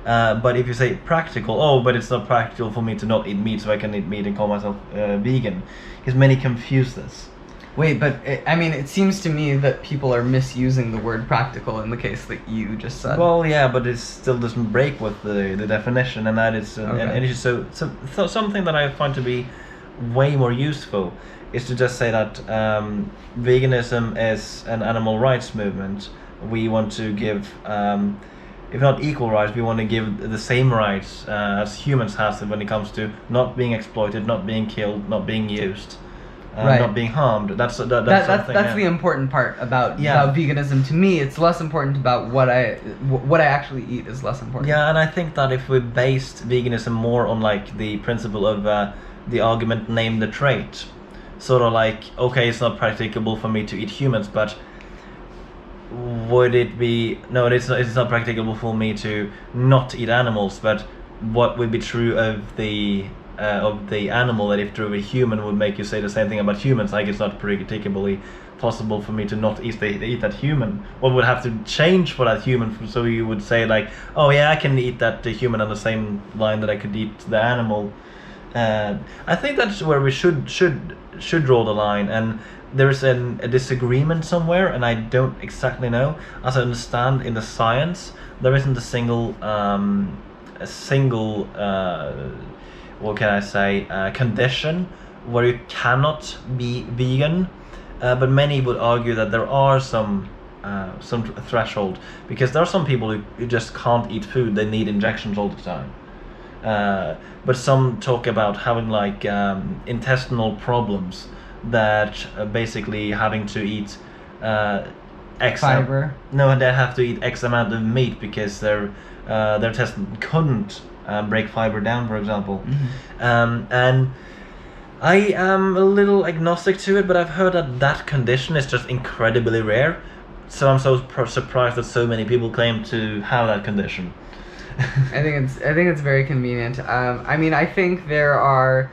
S1: But if you say practical, oh, but it's not practical for me to not eat meat, so I can eat meat and call myself vegan, because many confuse this.
S2: Wait, but I mean, it seems to me that people are misusing the word practical in the case that you just said.
S1: Well, yeah, but it still doesn't break with the definition, and that is
S2: Okay.
S1: and it's so something that I find to be way more useful is to just say that veganism is an animal rights movement. We want to give, if not equal rights, we want to give the same rights as humans have when it comes to not being exploited, not being killed, not being used.
S2: Right.
S1: Not being harmed. That's
S2: the important part about veganism. To me, it's less important about what I actually eat is less important.
S1: Yeah, and I think that if we based veganism more on like the principle of the argument name the trait, sort of like, okay, it's not practicable for me to eat humans, but would it be it's not practicable for me to not eat animals, but what would be true of the of the animal that if through a human would make you say the same thing about humans, like it's not particularly possible for me to not eat that human. What would have to change for that human so you would say like, oh yeah, I can eat that human on the same line that I could eat the animal. I think that's where we should draw the line, and there's a disagreement somewhere, and I don't exactly know. As I understand, in the science, there isn't a single what can I say, condition where you cannot be vegan, but many would argue that there are some threshold, because there are some people who just can't eat food; they need injections all the time. But some talk about having like intestinal problems, that basically having to eat X
S2: Fiber.
S1: No, they have to eat X amount of meat because their intestine couldn't break fiber down, for example. And I am a little agnostic to it, but I've heard that condition is just incredibly rare. So I'm so surprised that so many people claim to have that condition.
S2: I think it's very convenient. I mean, I think there are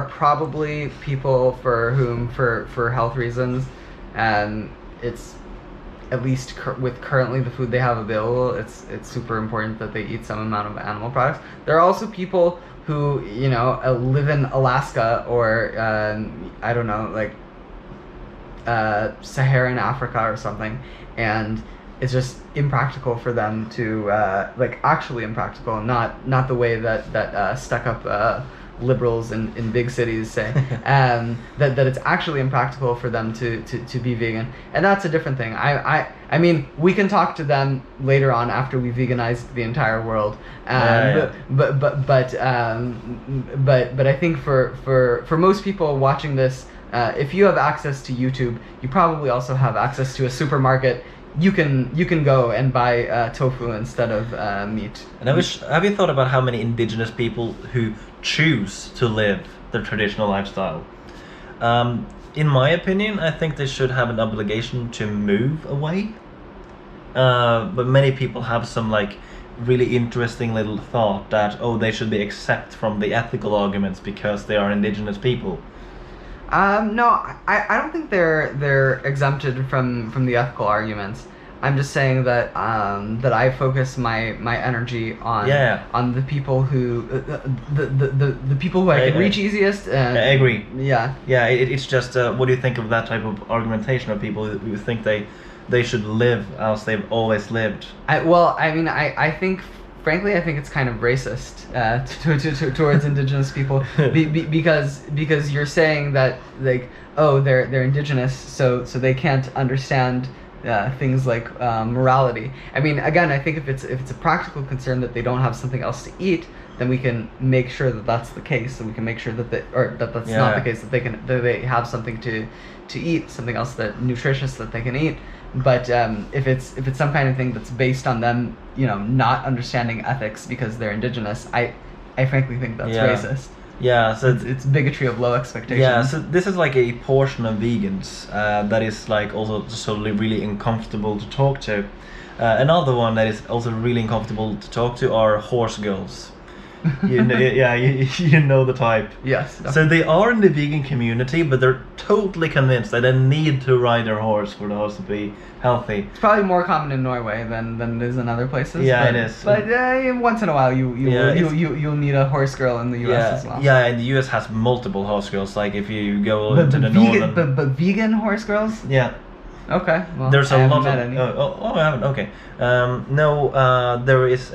S2: probably people for whom, for health reasons, it's at least with currently the food they have available, it's super important that they eat some amount of animal products. There are also people who, you know, live in Alaska or I don't know, like Saharan Africa or something, and it's just impractical for them to like actually impractical, not the way that stuck up liberals in big cities say, that it's actually impractical for them to be vegan, and that's a different thing. I mean, we can talk to them later on after we veganized the entire world, but I think for most people watching this, if you have access to YouTube, you probably also have access to a supermarket. You can go and buy tofu instead of meat.
S1: And have you thought about how many indigenous people who choose to live their traditional lifestyle? In my opinion, I think they should have an obligation to move away. But many people have some like really interesting little thought that, oh, they should be exempt from the ethical arguments because they are indigenous people.
S2: No, I don't think they're exempted from the ethical arguments. I'm just saying that that I focus my energy on the people who the people who I can reach easiest.
S1: I agree.
S2: Yeah.
S1: Yeah, it's just what do you think of that type of argumentation of people who think they should live as they've always lived?
S2: I think. Frankly, I think it's kind of racist towards indigenous people because you're saying that, like, oh, they're indigenous, so they can't understand things like morality. I mean, again, I think if it's a practical concern that they don't have something else to eat, then we can make sure that that's the case, and we can make sure that that's not the case, that they have something to eat, something else that nutritious that they can eat. But if it's some kind of thing that's based on them, you know, not understanding ethics because they're indigenous, I frankly think that's racist.
S1: Yeah, so
S2: it's bigotry of low expectations.
S1: Yeah, so this is like a portion of vegans that is like also totally really uncomfortable to talk to. Another one that is also really uncomfortable to talk to are horse girls. You know, you know the type.
S2: Yes. Definitely.
S1: So they are in the vegan community, but they're totally convinced that they need to ride their horse for the horse to be healthy.
S2: It's probably more common in Norway than it is in other places.
S1: Yeah,
S2: but,
S1: it is.
S2: But once in a while, you'll need a horse girl in the U.S. as well.
S1: Yeah, and the U.S. has multiple horse girls. Like if you go to the northern.
S2: But vegan horse girls.
S1: Yeah.
S2: Okay. Well,
S1: there's a lot of.
S2: Any.
S1: I haven't. Okay. No. There is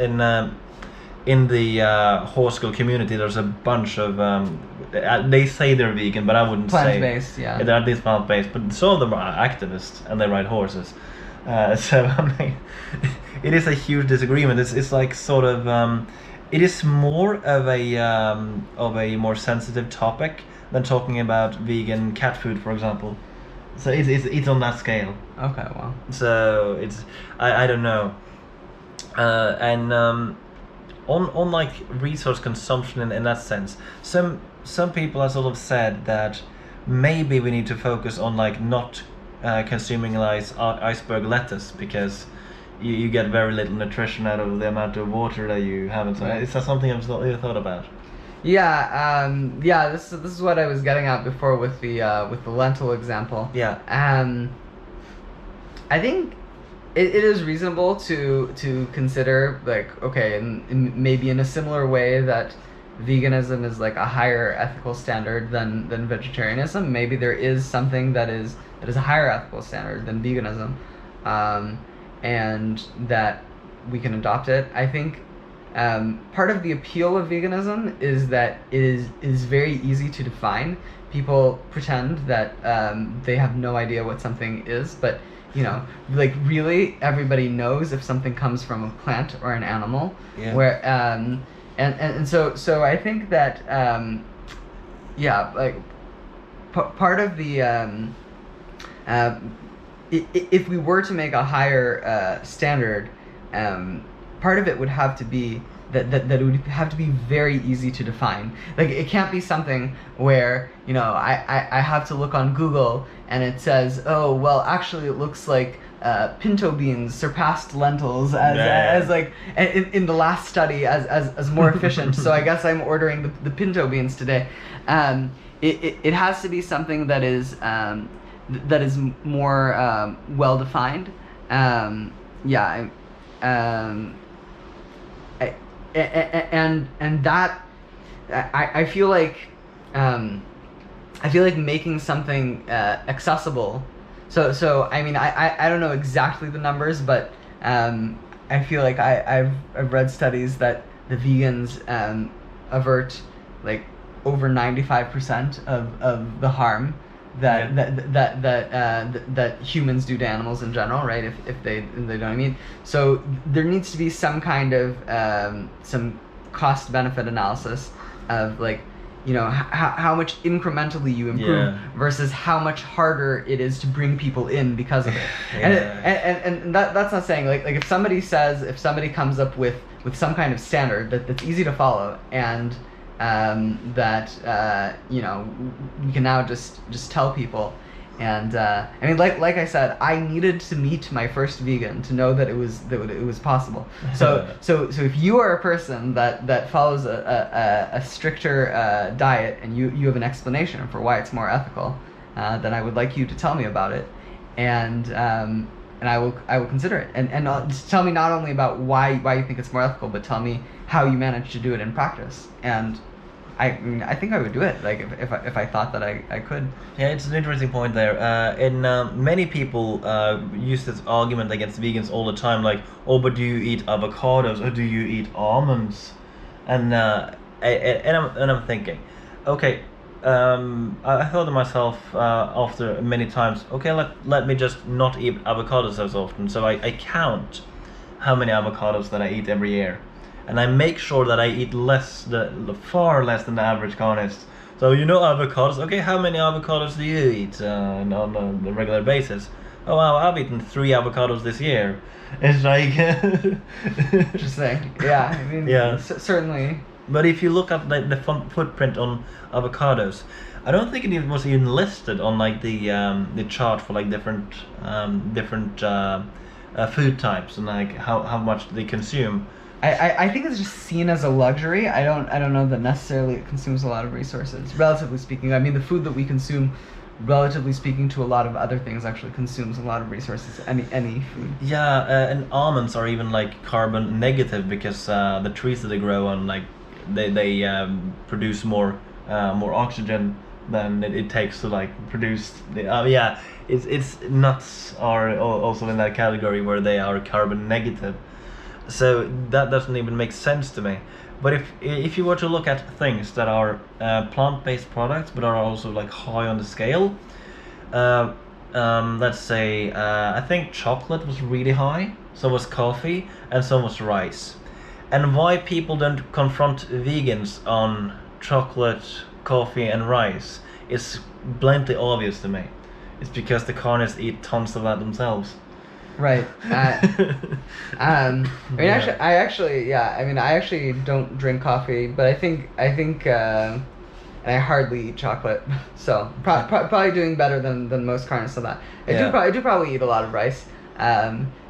S1: in the horse girl community, there's a bunch of they say they're vegan, but I wouldn't say
S2: plant-based. Yeah,
S1: they're at least plant-based, but some of them are activists and they ride horses. So I mean, it is a huge disagreement. It's like sort of it is more of a more sensitive topic than talking about vegan cat food, for example. So it's on that scale.
S2: Okay, well.
S1: So it's I don't know, on like resource consumption in that sense, some people have sort of said that maybe we need to focus on like not consuming like iceberg lettuce because you get very little nutrition out of the amount of water that you have. So is that something you've thought about?
S2: Yeah. This is what I was getting at before with the lentil example.
S1: Yeah.
S2: I think it is reasonable to consider, like, okay, maybe in a similar way that veganism is like a higher ethical standard than vegetarianism. Maybe there is something that is a higher ethical standard than veganism, and that we can adopt it. I think part of the appeal of veganism is that it is very easy to define. People pretend that they have no idea what something is, but like really everybody knows if something comes from a plant or an animal.
S1: Yeah.
S2: Where and so I think that like part of the if we were to make a higher standard, part of it would have to be that it would have to be very easy to define. Like, it can't be something where I have to look on Google and it says, oh well, actually it looks like pinto beans surpassed lentils as like in the last study as more efficient. So I guess I'm ordering the pinto beans today. It has to be something that is more well defined. And that I feel like making something accessible. So I mean, I don't know exactly the numbers, but I feel like I've read studies that the vegans avert like over 95% of the harm that humans do to animals in general, right? If they don't eat. So there needs to be some kind of some cost benefit analysis of, like, how much incrementally you improve versus how much harder it is to bring people in because of it. And that's not saying like if somebody comes up with some kind of standard that's easy to follow, and that we can now just tell people. And I mean, like I said, I needed to meet my first vegan to know that it was possible. So if you are a person that follows a stricter diet, and you have an explanation for why it's more ethical, then I would like you to tell me about it, and I will consider it. And just tell me not only about why you think it's more ethical, but tell me how you managed to do it in practice. And I mean, I think I would do it, like, if I thought that I could.
S1: Yeah, it's an interesting point there. Many people use this argument against vegans all the time, like, oh, but do you eat avocados, or do you eat almonds? And I'm thinking, okay, I thought to myself after many times, okay, let me just not eat avocados as often. So I count how many avocados that I eat every year. And I make sure that I eat far less than the average carnist. So avocados. Okay, how many avocados do you eat on a regular basis? Oh wow, I've eaten 3 avocados this year. It's like
S2: interesting. Yeah, I mean, certainly.
S1: But if you look at the footprint on avocados, I don't think it was even listed on like the chart for like different food types, and like how much they consume.
S2: I think it's just seen as a luxury. I don't know that necessarily it consumes a lot of resources, relatively speaking. I mean, the food that we consume, relatively speaking to a lot of other things, actually consumes a lot of resources. Any food.
S1: Yeah, and almonds are even like carbon negative, because the trees that they grow on, like, they produce more oxygen than it takes to like produce the it's nuts are also in that category where they are carbon negative. So that doesn't even make sense to me. But if you were to look at things that are plant-based products but are also like high on the scale, let's say I think chocolate was really high, so was coffee, and so was rice. And why people don't confront vegans on chocolate, coffee, and rice is blatantly obvious to me. It's because the carnists eat tons of that themselves.
S2: Right. I mean, I actually don't drink coffee, but I think, and I hardly eat chocolate, so probably doing better than most carnists on that. I do probably eat a lot of rice,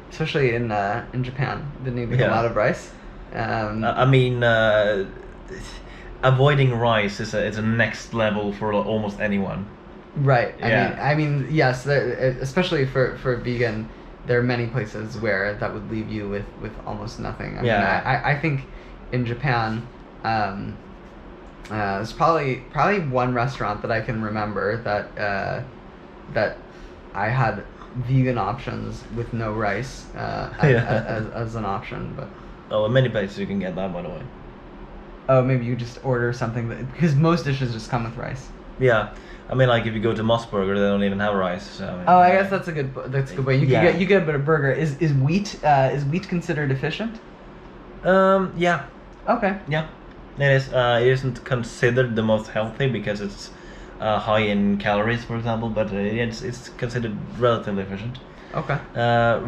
S2: especially in Japan. Didn't eat a lot of rice.
S1: I mean, avoiding rice is a next level for almost anyone.
S2: Right.
S1: Yeah.
S2: I mean, yes. Especially for vegan, there are many places where that would leave you with almost nothing. I mean,
S1: Yeah.
S2: I think in Japan, there's probably one restaurant that I can remember that I had vegan options with no rice as an option, but.
S1: Oh, in many places you can get that, by the way.
S2: Oh, maybe you just order something because most dishes just come with rice.
S1: Yeah, I mean, like if you go to Mossburger, they don't even have rice. So, I mean,
S2: Oh, I guess that's a good point. You get a bit of burger. Is wheat considered efficient?
S1: Yeah,
S2: Okay.
S1: yeah, it is. It isn't considered the most healthy because it's high in calories, for example, but it's considered relatively efficient.
S2: Okay.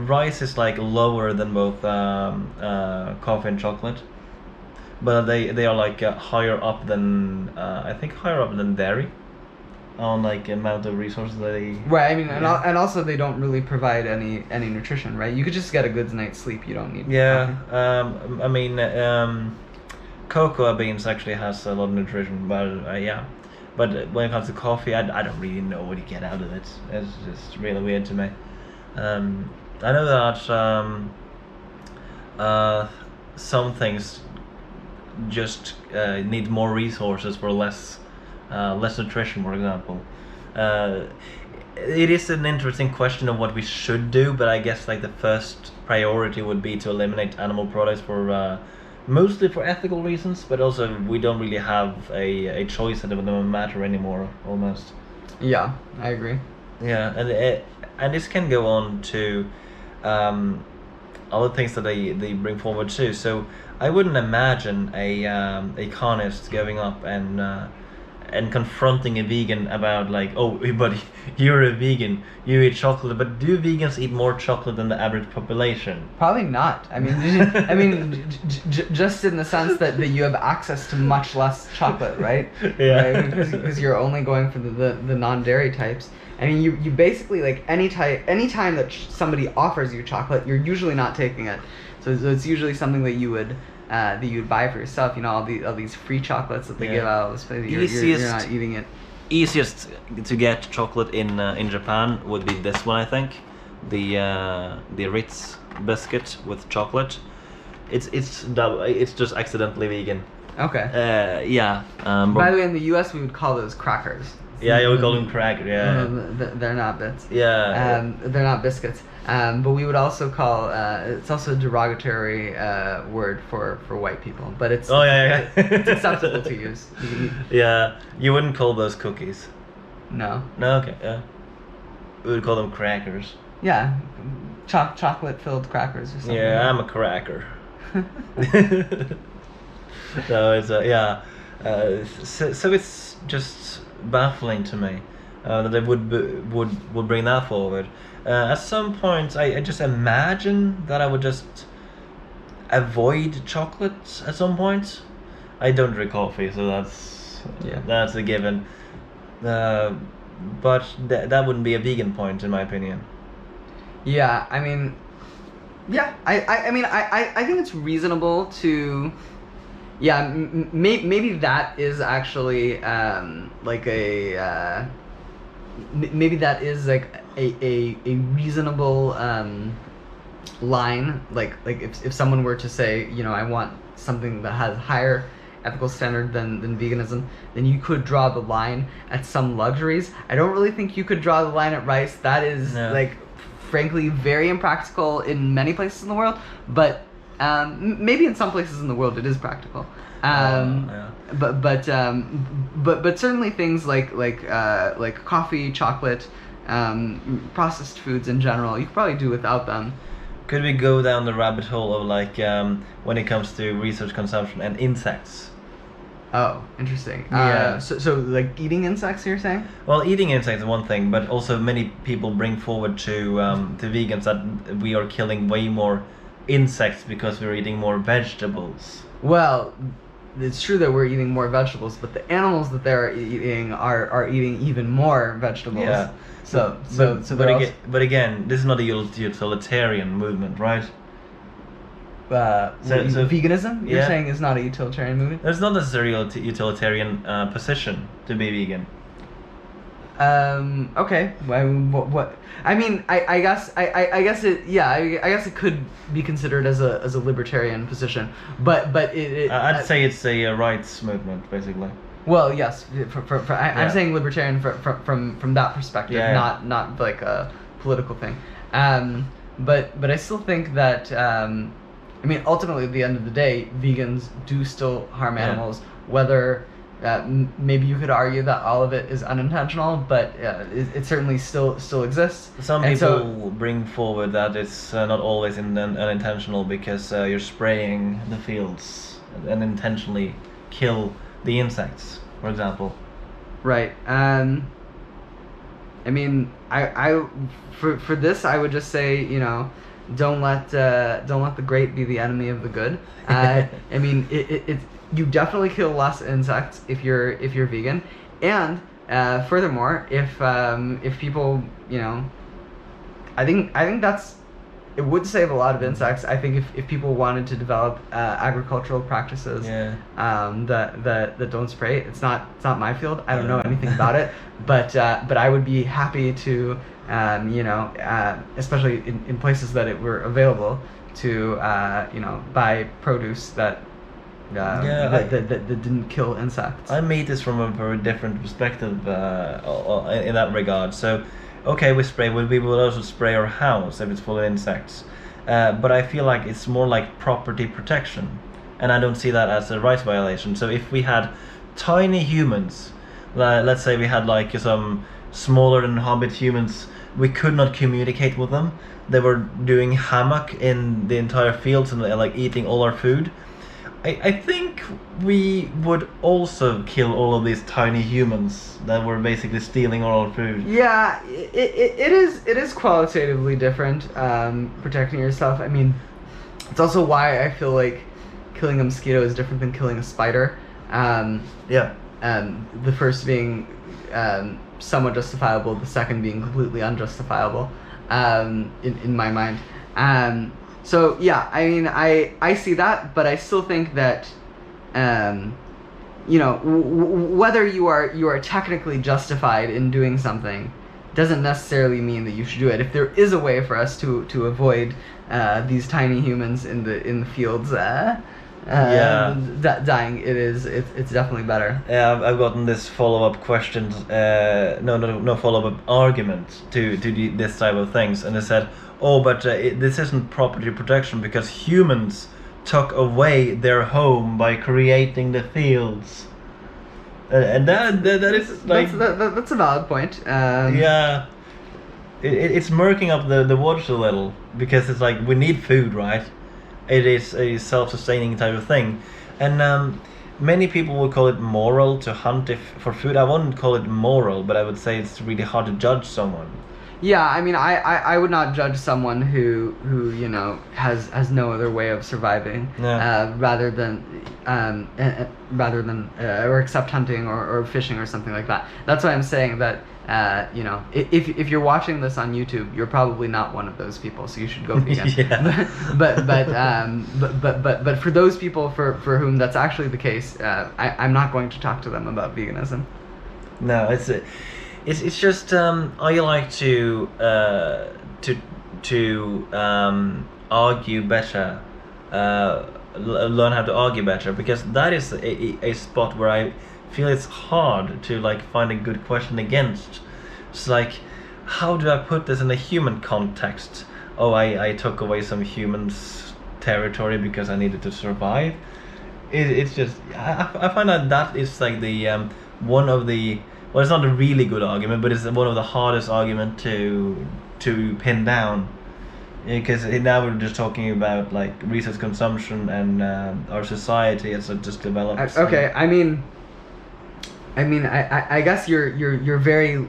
S1: Rice is like lower than both coffee and chocolate, but they are like higher up than I think higher up than dairy on like amount of resources they.
S2: Right. I mean, and also they don't really provide any nutrition, right? You could just get a good night's sleep. You don't need.
S1: Yeah.
S2: coffee.
S1: I mean, cocoa beans actually has a lot of nutrition, but yeah. But when it comes to coffee, I don't really know what you get out of it. It's just really weird to me. I know that some things just need more resources for less nutrition, for example. It is an interesting question of what we should do, but I guess like the first priority would be to eliminate animal products for mostly for ethical reasons, but also we don't really have a choice that it doesn't matter anymore, almost.
S2: Yeah, I agree.
S1: Yeah, and this can go on to other things that they bring forward too. So I wouldn't imagine a carnist going up and confronting a vegan about like, oh, hey buddy, you're a vegan, you eat chocolate, but do vegans eat more chocolate than the average population?
S2: Probably not. I mean, just in the sense that you have access to much less chocolate, right?
S1: Yeah.
S2: Right? Because you're only going for the non-dairy types. I mean, you basically like any time that somebody offers you chocolate, you're usually not taking it. So it's usually something that you would buy for yourself. You know, all these free chocolates that they give out. You're not eating it.
S1: Easiest to get chocolate in Japan would be this one, I think, the Ritz biscuit with chocolate. It's just accidentally vegan.
S2: Okay.
S1: Yeah.
S2: By the way, in the U.S. we would call those crackers.
S1: Yeah, you would call them crackers. Yeah.
S2: They're not bits.
S1: Yeah.
S2: They're not biscuits. But we would also call it's also a derogatory word for white people. But it's it's acceptable to use.
S1: Yeah, you wouldn't call those cookies.
S2: No.
S1: No, okay. Yeah. We would call them crackers.
S2: Yeah, chocolate filled crackers or something.
S1: Yeah, I'm a cracker. So it's yeah. So it's just baffling to me that they would bring that forward. At some point, I just imagine that I would just avoid chocolate at some point. I don't drink coffee, so that's a given. But that wouldn't be a vegan point, in my opinion.
S2: Yeah, I mean, yeah, I think it's reasonable to. Yeah, maybe that is actually like a maybe that is like a reasonable line. Like if someone were to say, you know, I want something that has higher ethical standard than veganism, then you could draw the line at some luxuries. I don't really think you could draw the line at rice. That is like frankly very impractical in many places in the world, but maybe in some places in the world it is practical. But certainly things like coffee, chocolate, processed foods in general, you could probably do without them.
S1: Could we go down the rabbit hole of like when it comes to research consumption and insects?
S2: Oh, interesting.
S1: Yeah.
S2: So like eating insects, you're saying?
S1: Well, eating insects is one thing, but also many people bring forward to vegans that we are killing way more insects because we're eating more vegetables.
S2: Well, it's true that we're eating more vegetables, but the animals that they're eating are eating even more vegetables.
S1: Yeah. But again, this is not a utilitarian movement, right?
S2: veganism. You're
S1: yeah.
S2: saying is not a utilitarian movement.
S1: There's not necessarily a utilitarian position to be vegan.
S2: Okay. What? I mean, I guess it. Yeah. I guess it could be considered as a libertarian position, but
S1: I'd say it's a rights movement, basically.
S2: Well, yes. I'm
S1: Yeah.
S2: saying libertarian from that perspective,
S1: Yeah.
S2: not like a political thing. But I still think that I mean, ultimately, at the end of the day, vegans do still harm
S1: Yeah.
S2: animals. Whether maybe you could argue that all of it is unintentional, but it certainly still exists.
S1: Some
S2: And
S1: people
S2: so,
S1: bring forward that it's not always unintentional because you're spraying the fields and intentionally kill the insects, for example.
S2: right. I mean, for this, I would just say, don't let the great be the enemy of the good. I mean, it you definitely kill less insects if you're vegan, and furthermore, if people, I think it would save a lot of insects. I think if people wanted to develop agricultural practices
S1: Yeah.
S2: that don't spray, it's not my field. I don't know anything about it, but I would be happy to especially in places that it were available to buy produce that that didn't kill insects.
S1: I made this from a very different perspective in that regard. So, okay, we will also spray our house if it's full of insects. But I feel like it's more like property protection. And I don't see that as a rights violation. So if we had tiny humans, let's say we had like some smaller than hobbit humans, we could not communicate with them. They were doing hammock in the entire fields and like eating all our food. I think we would also kill all of these tiny humans that were basically stealing all our food.
S2: Yeah, it is qualitatively different, protecting yourself. I mean, it's also why I feel like killing a mosquito is different than killing a spider.
S1: Yeah.
S2: The first being somewhat justifiable, the second being completely unjustifiable, in my mind. So yeah, I mean, I see that, but I still think that, whether you are technically justified in doing something, doesn't necessarily mean that you should do it. If there is a way for us to avoid these tiny humans in the fields, dying, it's definitely better.
S1: Yeah, I've gotten this follow-up questions, no follow-up argument to this type of things, and they said, oh, but this isn't property protection because humans took away their home by creating the fields, and that is like
S2: that's a valid point.
S1: Yeah, it's murking up the waters a little because it's like we need food, right? It is a self-sustaining type of thing, and many people would call it moral to hunt for food. I wouldn't call it moral, but I would say it's really hard to judge someone.
S2: Yeah, I mean, I would not judge someone who has no other way of surviving, rather than or except hunting or fishing or something like that. That's why I'm saying that if you're watching this on YouTube, you're probably not one of those people, so you should go vegan.
S1: Yeah.
S2: but for those people for whom that's actually the case, I'm not going to talk to them about veganism.
S1: No, it's just I like to argue better, learn how to argue better, because that is a spot where I feel it's hard to like find a good question against. It's like, how do I put this in a human context? Oh, I took away some humans' territory because I needed to survive. It's just I find that is like the one of the, well, it's not a really good argument, but it's one of the hardest argument to pin down, because now we're just talking about like resource consumption and our society as it just develops.
S2: Okay, I mean, I guess you're very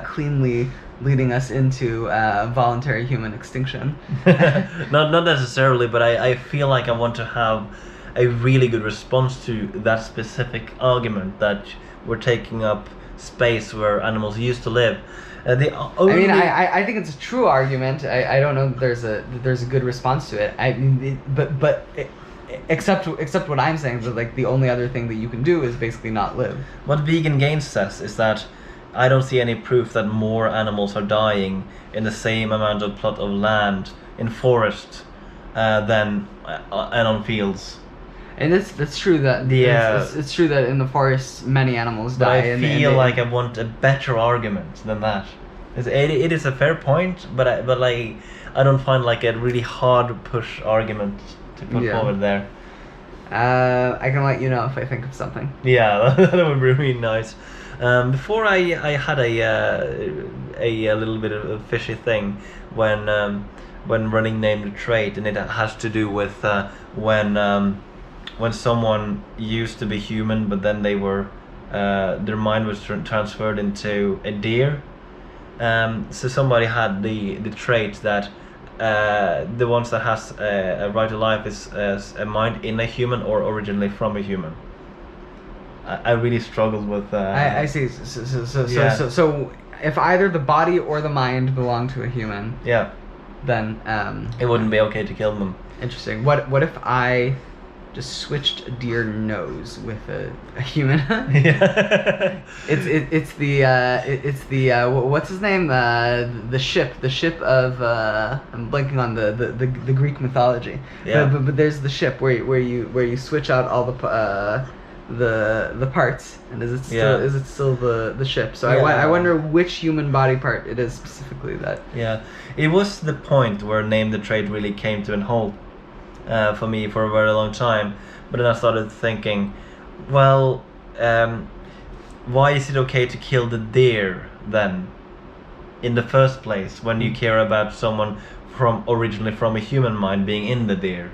S2: cleanly leading us into voluntary human extinction.
S1: not necessarily, but I feel like I want to have a really good response to that specific argument, that we're taking up space where animals used to live. The only
S2: I mean, I think it's a true argument. I don't know that there's a good response to it. I mean, except what I'm saying, that like the only other thing that you can do is basically not live.
S1: what Vegan Gains says is that I don't see any proof that more animals are dying in the same amount of plot of land in forest than and on fields.
S2: And that's true that it's true that in the forest many animals
S1: But
S2: die.
S1: I feel like I want a better argument than that. It is a fair point, but I don't find like a really hard push argument to put forward there.
S2: I can let you know if I think of something.
S1: Yeah, that would be really nice. Before I had a little bit of a fishy thing when running Name the Trait, and it has to do with when someone used to be human, but then they were their mind was transferred into a deer. So somebody had the trait that the ones that has a right to life is a mind in a human or originally from a human. I really struggled with.
S2: I see. So if either the body or the mind belong to a human,
S1: yeah,
S2: then
S1: it wouldn't be okay to kill them.
S2: Interesting. What if I just switched a deer nose with a human?
S1: Yeah.
S2: It's the what's his name, the ship of I'm blanking on the Greek mythology.
S1: Yeah.
S2: But there's the ship where you switch out all the parts, and is it still the ship? So I wonder which human body part it is specifically that.
S1: Yeah, it was the point where Name the Trait really came to a halt for me for a very long time. But then I started thinking, well, why is it okay to kill the deer then, in the first place, when you care about someone originally from a human mind being in the deer?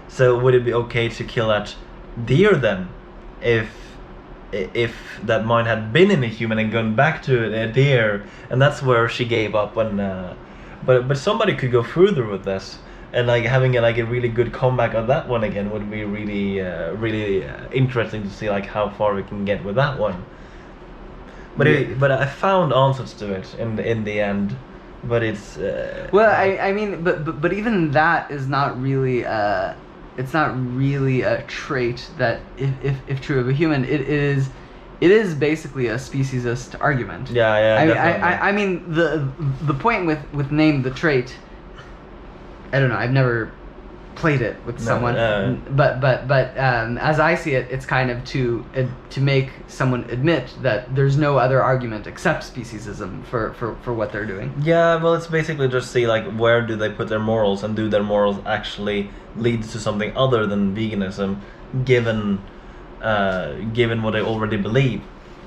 S1: So would it be okay to kill that deer then, if that mind had been in a human and gone back to a deer? And that's where she gave up. When but somebody could go further with this, and like having a really good comeback on that one again would be really interesting to see like how far we can get with that one. But I found answers to it in the end. But it's
S2: well, I mean, but even that is not really it's not really a trait that, if true of a human, it is basically a speciesist argument.
S1: Yeah.
S2: I mean the point with Name the Trait, I don't know, I've never played it with someone, but as I see it, it's kind of to make someone admit that there's no other argument except speciesism for what they're doing.
S1: Yeah, well, it's basically just see like where do they put their morals, and do their morals actually lead to something other than veganism, given what they already believe.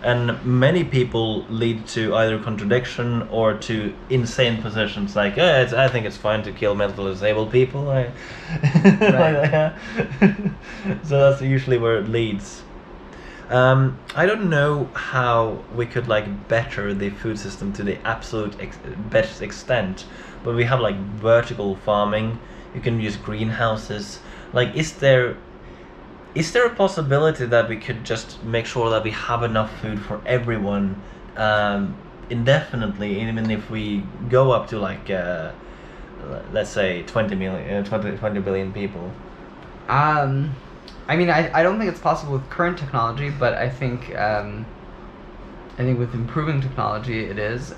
S1: And many people lead to either contradiction or to insane positions, like I think it's fine to kill mentally disabled people. Right. So that's usually where it leads. I don't know how we could like better the food system to the absolute best extent, but we have like vertical farming. You can use greenhouses. Like, is there a possibility that we could just make sure that we have enough food for everyone indefinitely, even if we go up to like let's say 20 billion people?
S2: I mean, I don't think it's possible with current technology, but I think with improving technology it is.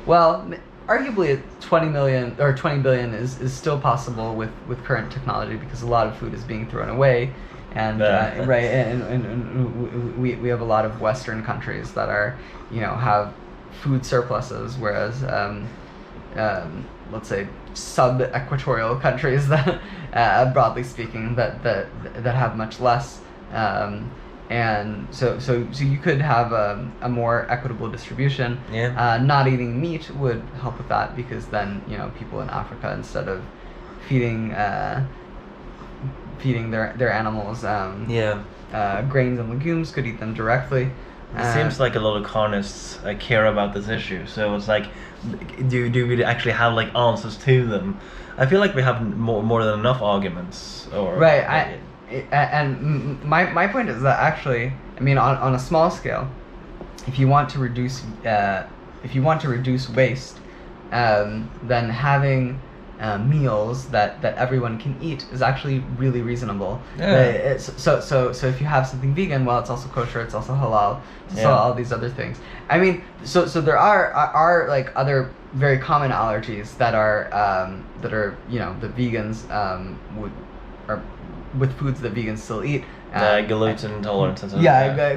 S2: Well, arguably 20 billion is still possible with current technology, because a lot of food is being thrown away. And and we have a lot of Western countries that are, have food surpluses, whereas let's say sub-equatorial countries that broadly speaking that have much less, and so you could have a more equitable distribution. Not eating meat would help with that, because then people in Africa, instead of feeding their animals grains and legumes, could eat them directly.
S1: It seems like a lot of carnists care about this issue, so it's like, do we actually have like answers to them? I feel like we have more than enough arguments.
S2: Right. And my point is that actually, I mean, on a small scale, if you want to reduce if you want to reduce waste, then having meals that everyone can eat is actually really reasonable.
S1: Yeah.
S2: So if you have something vegan, well, it's also kosher, it's also halal, it's
S1: Yeah.
S2: all these other things. I mean, so there are like other very common allergies that are the vegans would are with foods that vegans still eat.
S1: Gluten intolerance and stuff.
S2: Yeah,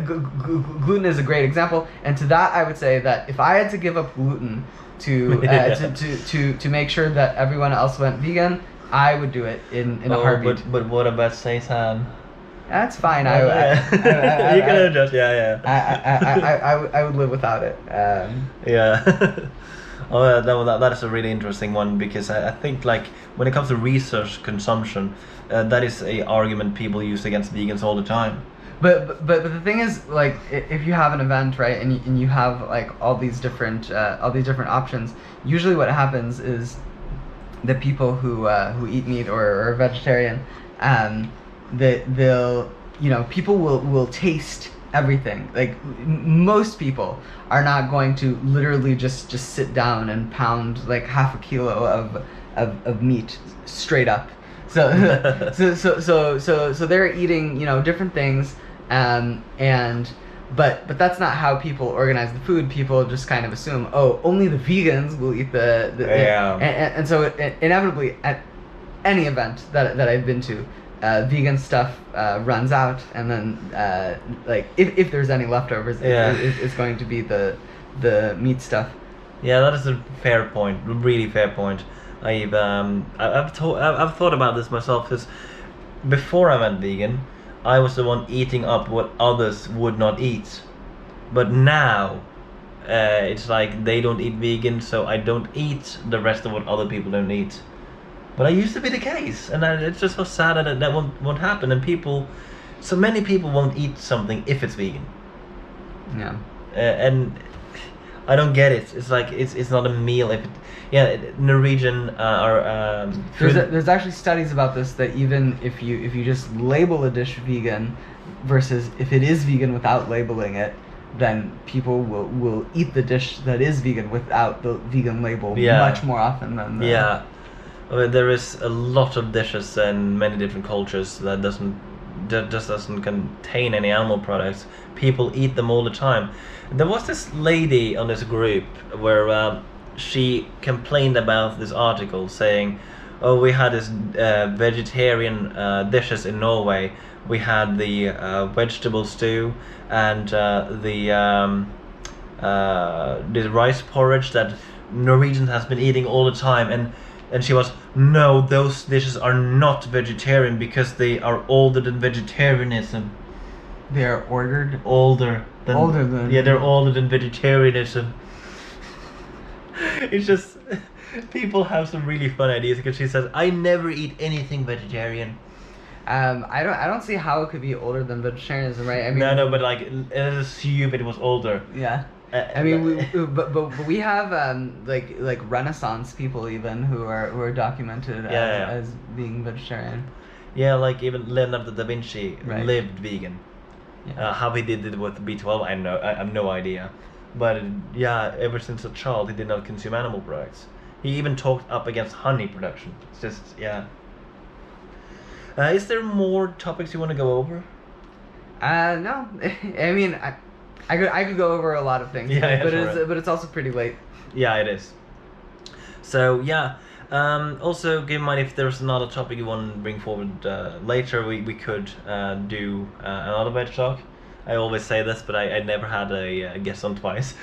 S2: gluten is a great example, and to that I would say that if I had to give up gluten to to make sure that everyone else went vegan, I would do it in a heartbeat.
S1: But what about seitan?
S2: That's fine.
S1: You can adjust. Yeah.
S2: I would live without it.
S1: Yeah. Oh, that is a really interesting one, because I think, like, when it comes to research consumption, that is a argument people use against vegans all the time.
S2: But the thing is, like, if you have an event, right, and you have like all these different options, usually what happens is the people who eat meat or are vegetarian, they'll people will taste everything. Like most people are not going to literally just sit down and pound like half a kilo of meat straight up. So so they're eating different things, but that's not how people organize the food. People just kind of assume, oh, only the vegans will eat the
S1: Yeah.
S2: and so inevitably at any event that I've been to, vegan stuff runs out, and then like if there's any leftovers,
S1: Yeah.
S2: it's going to be the meat stuff.
S1: Yeah, that is a fair point. Really fair point. I've thought about this myself, because before I went vegan, I was the one eating up what others would not eat. But now, it's like they don't eat vegan, so I don't eat the rest of what other people don't eat. But I used to be the case, and it's just so sad that won't happen. And so many people won't eat something if it's vegan.
S2: Yeah.
S1: And I don't get it. It's like it's not a meal. Norwegian
S2: There's actually studies about this, that even if you just label a dish vegan versus if it is vegan without labeling it, then people will eat the dish that is vegan without the vegan label much more often than
S1: Yeah. There is a lot of dishes in many different cultures that just doesn't contain any animal products. People eat them all the time. There was this lady on this group where she complained about this article saying, oh, we had this vegetarian dishes in Norway. We had the vegetable stew and the rice porridge that Norwegians has been eating all the time, and she was, no, those dishes are not vegetarian because they are older than vegetarianism.
S2: They are
S1: older than yeah, they're older than vegetarianism. It's just people have some really fun ideas, because she says, I never eat anything vegetarian.
S2: I don't see how it could be older than vegetarianism, right? I mean,
S1: no, but like, let's assume it was older.
S2: Yeah. I mean, but we have like Renaissance people even who are documented as being vegetarian.
S1: Yeah, like even Leonardo da Vinci lived vegan.
S2: Yeah.
S1: How he did it with B12, I have no idea. But yeah, ever since a child, he did not consume animal products. He even talked up against honey production. It's just, yeah. Is there more topics you want to go over?
S2: No. I mean, I could go over a lot of things, but it's also pretty late.
S1: Yeah, it is. So yeah. Also, keep in mind, if there's another topic you want to bring forward later, we could do another VegTalk. I always say this, but I never had a guest on twice.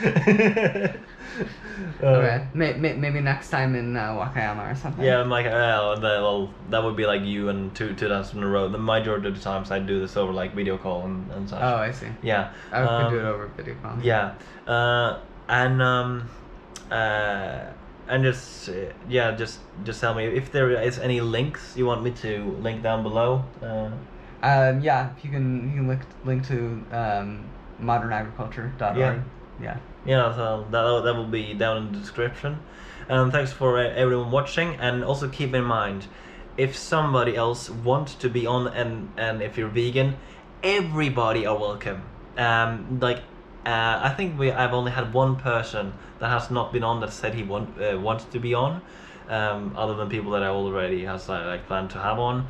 S2: Okay, maybe next time in Wakayama or something.
S1: Yeah, I'm like, well, that would be like you and two times in a row. The majority of the times I do this over like video call and such.
S2: Oh, I see.
S1: Yeah.
S2: I could do it over video call.
S1: Yeah. And just tell me if there is any links you want me to link down below.
S2: Yeah, you can link to modernagriculture.org.
S1: Yeah, so that will be down in the description. Thanks for everyone watching, and also keep in mind, if somebody else wants to be on, and if you're vegan, everybody are welcome. Like, I think I've only had one person that has not been on that said he wanted to be on, other than people that I already has like planned to have on.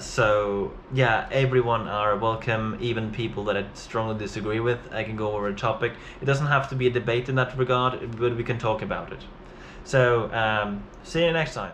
S1: So yeah, everyone are welcome, even people that I strongly disagree with. I can go over a topic. It doesn't have to be a debate in that regard, but we can talk about it. So see you next time.